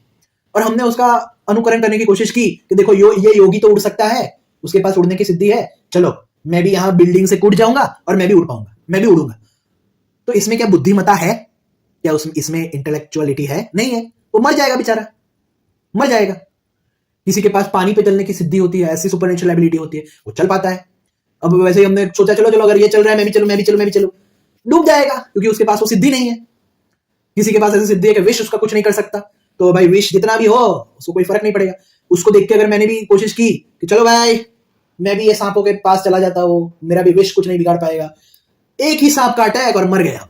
और हमने उसका अनुकरण करने की कोशिश की कि देखो ये योगी तो उड़ सकता है, उसके पास उड़ने की सिद्धि है, चलो मैं भी यहां बिल्डिंग से कूद जाऊंगा और मैं भी उड़ पाऊंगा, मैं भी उड़ूंगा। तो इसमें क्या बुद्धिमता है? क्या इसमें इंटेलेक्चुअलिटी है? नहीं है, वो मर जाएगा बेचारा, मर जाएगा। किसी के पास पानी पे चलने की सिद्धि होती है, ऐसी सुपरनेचुरल एबिलिटी होती है, वो चल पाता है। अब वैसे ही हमने सोचा चलो चलो अगर ये चल रहा है मैं भी चलूं, डूब जाएगा, क्योंकि उसके पास वो सिद्धि नहीं है। किसी के पास ऐसी सिद्धि है कि विष उसका कुछ नहीं कर सकता, तो भाई विष जितना भी हो उसको कोई फर्क नहीं पड़ेगा। उसको देख के अगर मैंने भी कोशिश की कि चलो भाई मैं भी ये सांपों के पास चला जाता हूं, मेरा भी विष कुछ नहीं बिगाड़ पाएगा, एक ही सांप काटा है और मर गया।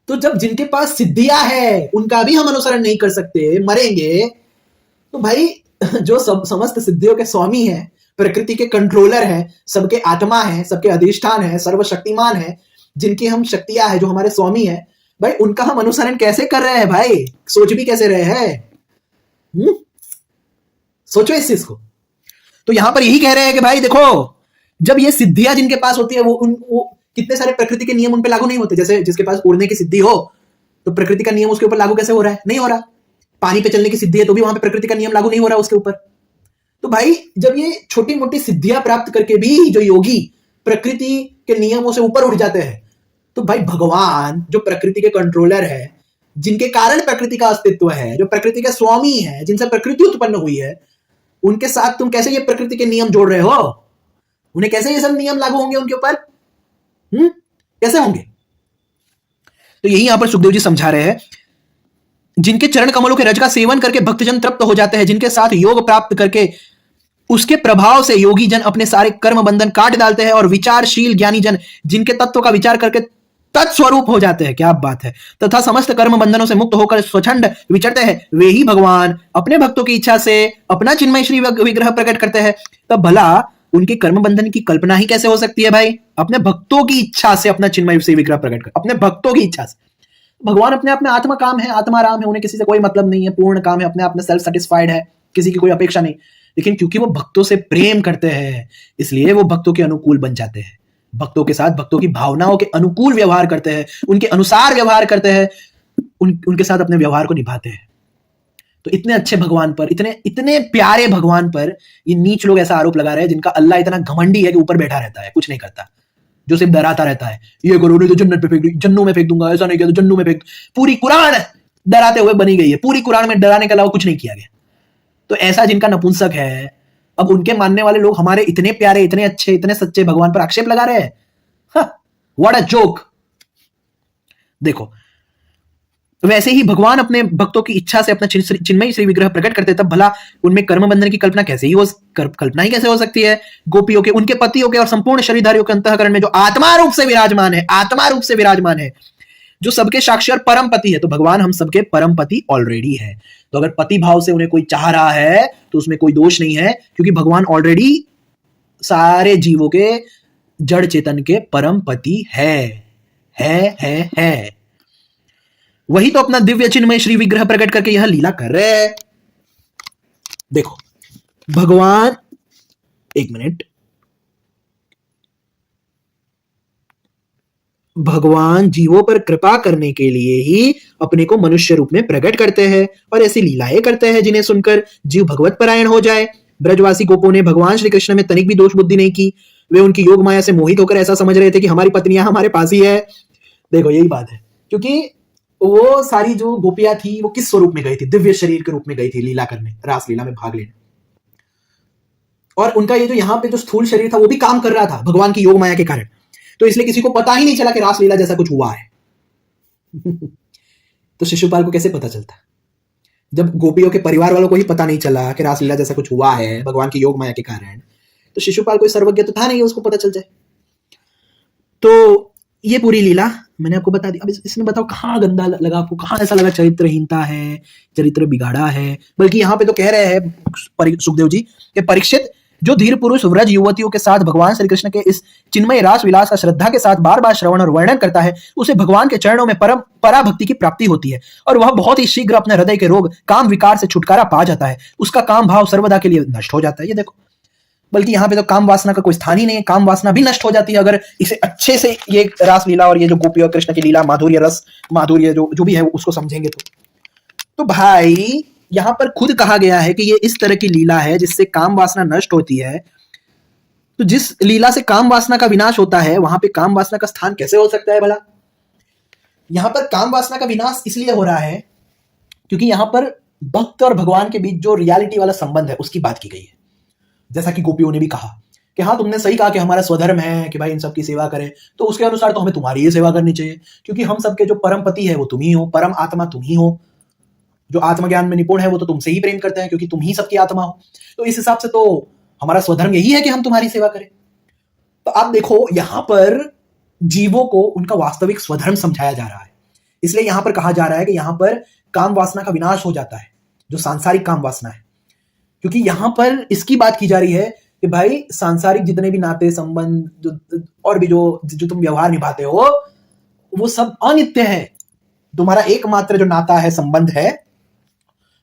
तो जब जिनके पास सिद्धियां है उनका भी हम अनुसरण नहीं कर सकते, मरेंगे, तो भाई जो समस्त सिद्धियों के स्वामी है, प्रकृति के कंट्रोलर है, सबके आत्मा है, सबके अधिष्ठान है, सर्वशक्तिमान है, जिनकी हम शक्तियां है, जो हमारे स्वामी है, भाई उनका हम अनुसरण कैसे कर रहे हैं? भाई सोच भी कैसे रहे हैं? सोचो इस चीज को। तो यहां पर यही कह रहे हैं कि भाई देखो, जब ये सिद्धियां जिनके पास होती है वो कितने सारे प्रकृति के नियम उन पे लागू नहीं होते। जैसे जिसके पास उड़ने की सिद्धि हो तो प्रकृति का नियम उसके ऊपर लागू कैसे हो रहा है? नहीं हो रहा। पानी पे चलने की सिद्धि है तो भी वहां पे प्रकृति का नियम लागू नहीं हो रहा उसके ऊपर। तो भाई जब ये छोटी मोटी सिद्धियां प्राप्त करके भी जो योगी प्रकृति के नियमों से ऊपर उठ जाते हैं, तो भाई भगवान जो प्रकृति के कंट्रोलर है, जिनके कारण प्रकृति का अस्तित्व है, जो प्रकृति के स्वामी है, जिनसे प्रकृति उत्पन्न हुई है, उनके साथ तुम कैसे ये प्रकृति के नियम जोड़ रहे हो? उन्हें कैसे ये सब नियम लागू होंगे उनके ऊपर? कैसे होंगे? तो यही यहां पर सुखदेव जी समझा रहे हैं, जिनके चरण कमलों के रज का सेवन करके भक्तजन तृप्त हो जाते हैं, जिनके साथ योग प्राप्त करके उसके प्रभाव से योगी जन अपने सारे कर्म बंधन काट डालते हैं और विचारशील ज्ञानी जन जिनके तत्व का विचार करके तत्स्वरूप हो जाते हैं, क्या बात है, तथा समस्त कर्म बंधनों से मुक्त होकर स्वच्छंद विचरते हैं, वे ही भगवान अपने भक्तों की इच्छा से अपना चिन्मय श्री विग्रह प्रकट करते हैं। तब भला उनके कर्म बंधन की कल्पना ही कैसे हो सकती है भाई? अपने भक्तों की इच्छा से अपना चिन्मय श्री विग्रह प्रकट कर, अपने भक्तों की इच्छा से। भगवान अपने आप में आत्मा काम है, आत्माराम है, उन्हें किसी से कोई मतलब नहीं है, पूर्ण काम है, अपने आप में सेल्फ सेटिस्फाइड है, किसी की कोई अपेक्षा नहीं। लेकिन क्योंकि वो भक्तों से प्रेम करते हैं, इसलिए वो भक्तों के अनुकूल बन जाते हैं, भक्तों के साथ भक्तों की भावनाओं के अनुकूल व्यवहार करते हैं, उनके अनुसार व्यवहार करते हैं, उनके साथ अपने व्यवहार को निभाते हैं। तो इतने अच्छे भगवान पर, इतने प्यारे भगवान पर ये नीच लोग ऐसा आरोप लगा रहे हैं, जिनका अल्लाह इतना घमंडी है कि ऊपर बैठा रहता है, कुछ नहीं करता, जो सिर्फ डराता रहता है, ये करो नहीं तो जन्नत पे फेंक, जन्नू में फेंक दूंगा, ऐसा नहीं किया तो जन्नू में फेंक। पूरी कुरान डराते हुए बनी गई है, पूरी कुरान में डराने के अलावा कुछ नहीं किया गया। तो ऐसा जिनका नपुंसक है, अब उनके मानने वाले लोग हमारे इतने प्यारे, इतने अच्छे, इतने सच्चे भगवान पर आक्षेप लगा रहे हैं। What a joke. देखो, वैसे ही भगवान अपने भक्तों की इच्छा से अपना चिन्मय श्री विग्रह प्रकट करते, तब भला उनमें कर्म बंधन की कल्पना ही कैसे हो सकती है? गोपियों के, उनके पतियों के और संपूर्ण शरीरधारियों के अंतःकरण में जो आत्मा रूप से विराजमान है, आत्मा रूप से विराजमान है, जो सबके साक्षी और परम पति है। तो भगवान हम सबके परम पति ऑलरेडी है। तो अगर पति भाव से उन्हें कोई चाह रहा है तो उसमें कोई दोष नहीं है, क्योंकि भगवान ऑलरेडी सारे जीवों के जड़ चेतन के परम पति है। वही तो अपना दिव्य चिन्मय श्री विग्रह प्रकट करके यह लीला कर रहे हैं। देखो भगवान, एक मिनट, भगवान जीवों पर कृपा करने के लिए ही अपने को मनुष्य रूप में प्रकट करते हैं और ऐसी लीलाएं करते हैं जिन्हें सुनकर जीव भगवत परायण हो जाए। ब्रजवासी गोपों ने भगवान श्री कृष्ण में तनिक भी दोष बुद्धि नहीं की। वे उनकी योग माया से मोहित होकर ऐसा समझ रहे थे कि हमारी पत्नियां हमारे पास ही है। देखो यही बात है, क्योंकि वो सारी जो गोपियां थी वो किस स्वरूप में गई थी? दिव्य शरीर के रूप में गई थी लीला करने, रासलीला में भाग लेने। और उनका ये जो यहाँ पे जो स्थूल शरीर था वो भी काम कर रहा था भगवान की योग माया के कारण। तो इसलिए किसी को पता ही नहीं चला कि रासलीला जैसा कुछ हुआ है। तो शिशुपाल को कैसे पता चलता? जब गोपियों के परिवार वालों को ही पता नहीं चला कि रासलीला जैसा कुछ हुआ है भगवान की योग माया के कारण, तो शिशुपाल कोई सर्वज्ञ तो था नहीं उसको पता चल जाए। तो ये पूरी लीला मैंने आपको बता दी। अब इसमें बताओ कहाँ गंदा लगा आपको, कहाँ ऐसा लगा चरित्रहीनता है, चरित्र बिगाड़ा है? बल्कि यहाँ पे तो कह रहे हैं सुखदेव जी कि परीक्षित, जो धीर पुरुष व्रज युवतियों के साथ भगवान श्री कृष्ण के इस चिन्मय रास विलास का श्रद्धा के साथ बार बार श्रवण और वर्णन करता है, उसे भगवान के चरणों में परम पराभक्ति की प्राप्ति होती है और वह बहुत ही शीघ्र अपने हृदय के रोग काम विकार से छुटकारा पा जाता है। उसका काम भाव सर्वदा के लिए नष्ट हो जाता है। ये देखो, बल्कि यहाँ पे तो काम वासना का कोई स्थान ही नहीं है, काम वासना भी नष्ट हो जाती है अगर इसे अच्छे से ये रास लीला और ये जो गोपी और कृष्ण की लीला, माधुर्य रस, माधुर्य जो भी है उसको समझेंगे तो भाई यहां पर खुद कहा गया है कि ये इस तरह की लीला है जिससे काम वासना नष्ट होती है। तो जिस लीला से काम वासना का विनाश होता है वहां पे काम वासना का स्थान कैसे हो सकता है भला? यहां पर काम वासना का विनाश इसलिए हो रहा है क्योंकि यहां पर भक्त और भगवान के बीच जो रियलिटी वाला संबंध है उसकी बात की गई है। जैसा कि गोपियों ने भी कहा कि हाँ, तुमने सही कहा कि हमारा स्वधर्म है कि भाई इन सबकी सेवा करें, तो उसके अनुसार तो हमें तुम्हारी ही सेवा करनी चाहिए, क्योंकि हम सबके जो परम पति है वो तुम ही हो, परम आत्मा तुम ही हो, जो आत्मज्ञान में निपुण है वो तो तुमसे ही प्रेम करते हैं क्योंकि तुम ही सबकी आत्मा हो। तो इस हिसाब से तो हमारा स्वधर्म यही है कि हम तुम्हारी सेवा करें। तो आप देखो यहां पर जीवों को उनका वास्तविक स्वधर्म समझाया जा रहा है। इसलिए यहां पर कहा जा रहा है कि यहां पर काम वासना का विनाश हो जाता है, जो सांसारिक काम वासना है, क्योंकि यहां पर इसकी बात की जा रही है कि भाई सांसारिक जितने भी नाते संबंध और भी जो तुम व्यवहार निभाते हो वो सब अनित्य है। तुम्हारा एकमात्र जो नाता है, संबंध है,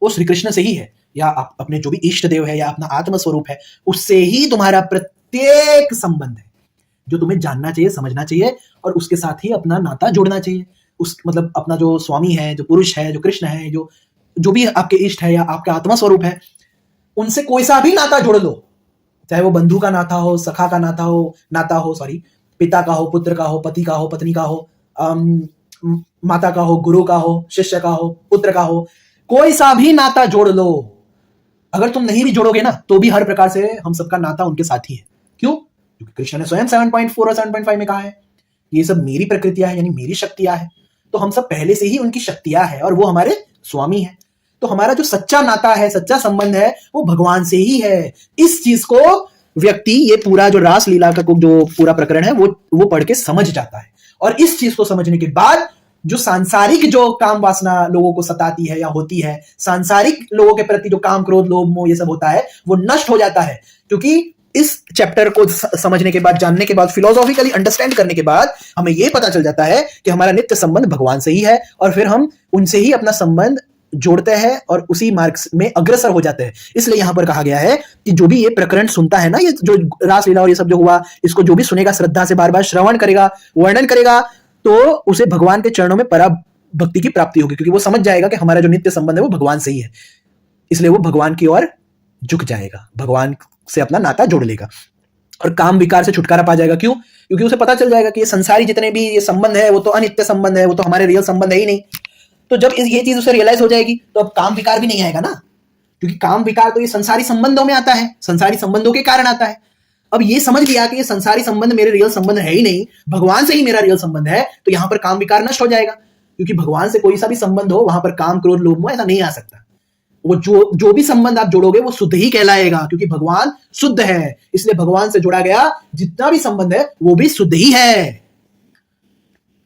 वो श्री कृष्ण से ही है, या अपने जो भी इष्ट देव है या अपना आत्म स्वरूप है उससे ही तुम्हारा प्रत्येक संबंध है, जो तुम्हें जानना चाहिए, समझना चाहिए और उसके साथ ही अपना नाता जोड़ना चाहिए। उस मतलब अपना जो स्वामी है, जो पुरुष है, जो कृष्ण है, जो भी आपके इष्ट है या आपका आत्मा स्वरूप है, उनसे कोई सा भी नाता जोड़ लो, चाहे वो बंधु का नाता हो, सखा का नाता हो, पिता का हो, पुत्र का हो, पति का हो, पत्नी का हो, माता का हो, गुरु का हो, शिष्य का हो, पुत्र का हो, कोई सा भी नाता जोड़ लो। अगर तुम नहीं भी जोड़ोगे ना तो भी हर प्रकार से हम सबका नाता उनके साथ ही है। क्यों? क्योंकि कृष्ण ने स्वयं 7.4 और 7.5 में कहा है ये सब मेरी प्रकृतियां है, यानी मेरी शक्तियां है। तो हम सब पहले से ही उनकी शक्तियां है और वो हमारे स्वामी है। तो हमारा जो सच्चा नाता है, सच्चा संबंध है, वो भगवान से ही है। इस चीज को व्यक्ति, ये पूरा जो रास लीला का जो पूरा प्रकरण है वो पढ़ के समझ जाता है। और इस चीज को समझने के बाद जो सांसारिक जो काम वासना लोगों को सताती है या होती है, सांसारिक लोगों के प्रति जो काम, क्रोध, लोभ, मोह ये सब होता है, वो नष्ट हो जाता है। क्योंकि इस चैप्टर को समझने के बाद, जानने के बाद, फिलोसॉफिकली अंडरस्टैंड करने के बाद हमें यह पता चल जाता है कि हमारा नित्य संबंध भगवान से ही है और फिर हम उनसे ही अपना संबंध जोड़ते हैं और उसी मार्ग में अग्रसर हो जाते हैं। इसलिए यहां पर कहा गया है कि जो भी ये प्रकरण सुनता है ना, ये जो रासलीला और ये सब जो हुआ, इसको जो भी सुनेगा, श्रद्धा से बार बार श्रवण करेगा, वर्णन करेगा, तो उसे भगवान के चरणों में परा भक्ति की प्राप्ति होगी, क्योंकि वो समझ जाएगा कि हमारा जो नित्य संबंध है वो भगवान से ही है। इसलिए वो भगवान की ओर झुक जाएगा, भगवान से अपना नाता जोड़ लेगा और काम विकार से छुटकारा पा जाएगा। क्यों? क्योंकि उसे पता चल जाएगा कि ये संसारी जितने भी ये संबंध है वो तो अनित्य संबंध है, वो तो हमारे रियल संबंध है ही नहीं। तो जब ये चीज उसे रियलाइज हो जाएगी तो अब काम विकार भी नहीं आएगा ना, क्योंकि काम विकार तो ये संसारी संबंधों में आता है, संसारी संबंधों के कारण आता है। अब ये समझ लिया कि ये संसारी संबंध मेरे रियल संबंध है ही नहीं, भगवान से ही मेरा रियल संबंध है, तो यहां पर काम विकार नष्ट हो जाएगा। क्योंकि भगवान से कोई सा भी संबंध हो वहां पर काम, क्रोध, लोभ, मोह ऐसा नहीं आ सकता। वो जो भी संबंध आप जोड़ोगे वो शुद्ध ही कहलाएगा, क्योंकि भगवान शुद्ध है। इसलिए भगवान से जुड़ा गया जितना भी संबंध है वो भी शुद्ध ही है।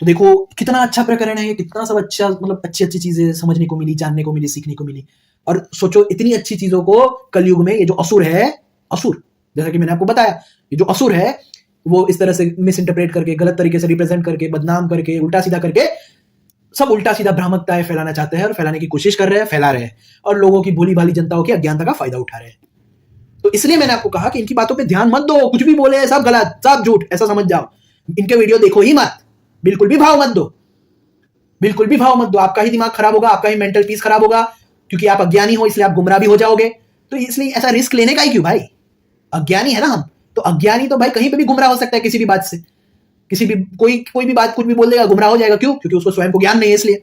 तो देखो कितना अच्छा प्रकरण है, कितना सब अच्छा, मतलब अच्छी अच्छी चीजें समझने को मिली, जानने को मिली, सीखने को मिली। और सोचो इतनी अच्छी चीजों को कलयुग में ये जो असुर है, असुर जैसा कि मैंने आपको बताया, ये जो असुर है वो इस तरह से मिस इंटरप्रेट करके, गलत तरीके से रिप्रेजेंट करके, बदनाम करके, उल्टा सीधा करके, सब उल्टा सीधा भ्रामकताएं फैलाना चाहते हैं और फैलाने की कोशिश कर रहे हैं, फैला रहे हैं, और लोगों की भोली भाली जनताओं की अज्ञानता का फायदा उठा रहे हैं। तो इसलिए मैंने आपको कहा कि इनकी बातों पे ध्यान मत दो, कुछ भी बोले सब गलत, सब झूठ, ऐसा समझ जाओ। इनके वीडियो देखो ही मत, बिल्कुल भी भाव मत दो, बिल्कुल भी भाव मत दो। आपका ही दिमाग खराब होगा, आपका ही मेंटल पीस खराब होगा, क्योंकि आप अज्ञानी हो, इसलिए आप गुमराह भी हो जाओगे। तो इसलिए ऐसा रिस्क लेने का ही क्यों भाई? अज्ञानी है ना हम, तो अज्ञानी तो भाई कहीं पे भी गुमराह हो सकता है, किसी भी बात से, किसी भी कोई भी बात कुछ भी बोल देगा, गुमराह हो जाएगा। क्यों? क्योंकि उसको स्वयं को ज्ञान नहीं है। इसलिए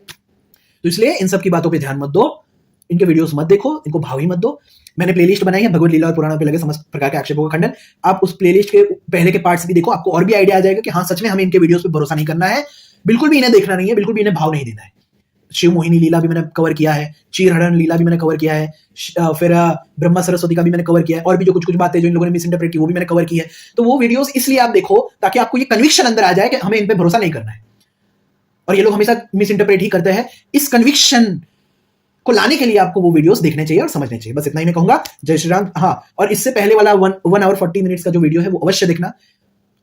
तो इसलिए इन सब की बातों पे ध्यान मत दो, इनके वीडियोस मत देखो, इनको भाव ही मत दो। मैंने प्लेलिस्ट बनाई है भगवत लीला और पुराणों पे लगे समस्त प्रकार के आक्षेपों का खंडन। आप उस प्लेलिस्ट के पहले के पार्ट्स भी देखो, आपको और भी आइडिया आ जाएगा कि हाँ सच में हमें इनके वीडियोस पे भरोसा नहीं करना है, बिल्कुल भी इन्हें देखना नहीं है, बिल्कुल भी इन्हें भाव नहीं देना है। शिव मोहिनी लीला भी मैंने कवर किया है, चीरहरण लीला भी मैंने कवर किया है, फिर ब्रह्मा सरस्वती का भी मैंने कवर किया है, और भी जो कुछ कुछ बातें जो इन लोगों ने मिस इंटरप्रेट की वो भी मैंने कवर की है। तो वो वीडियोस इसलिए आप देखो ताकि आपको ये कन्विक्शन अंदर आ जाए कि हमें इन पे भरोसा नहीं करना है, और ये लोग हमेशा मिस इंटरप्रेट ही करते हैं। इस कन्विक्शन को लाने के लिए आपको वो वीडियोस देखने चाहिए और समझने चाहिए। बस इतना ही मैं कहूंगा। जय श्री राम। हाँ, और इससे पहले वाला 1 आवर 40 मिनट्स का जो वीडियो है वो अवश्य देखना,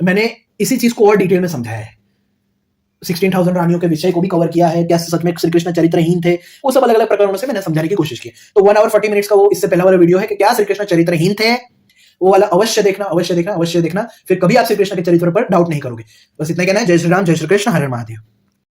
मैंने इसी चीज को और डिटेल में समझाया है। 16,000 रानियों के विषय को भी कवर किया है, क्या सच में श्री कृष्ण चरित्रहीन थे, वो सब अलग अलग प्रकरणों से मैंने समझाने की कोशिश की। तो 1 आवर 40 मिनट्स का वो इससे पहला वाला वीडियो है कि क्या श्री कृष्ण चरित्रहीन थे, वो वाला अवश्य देखना, अवश्य देखना, अवश्य देखना। फिर कभी आप श्री कृष्ण के चरित्र पर डाउट नहीं करोगे। बस इतना कहना है। जय श्री राम, जय श्री कृष्ण, हर हर महादेव।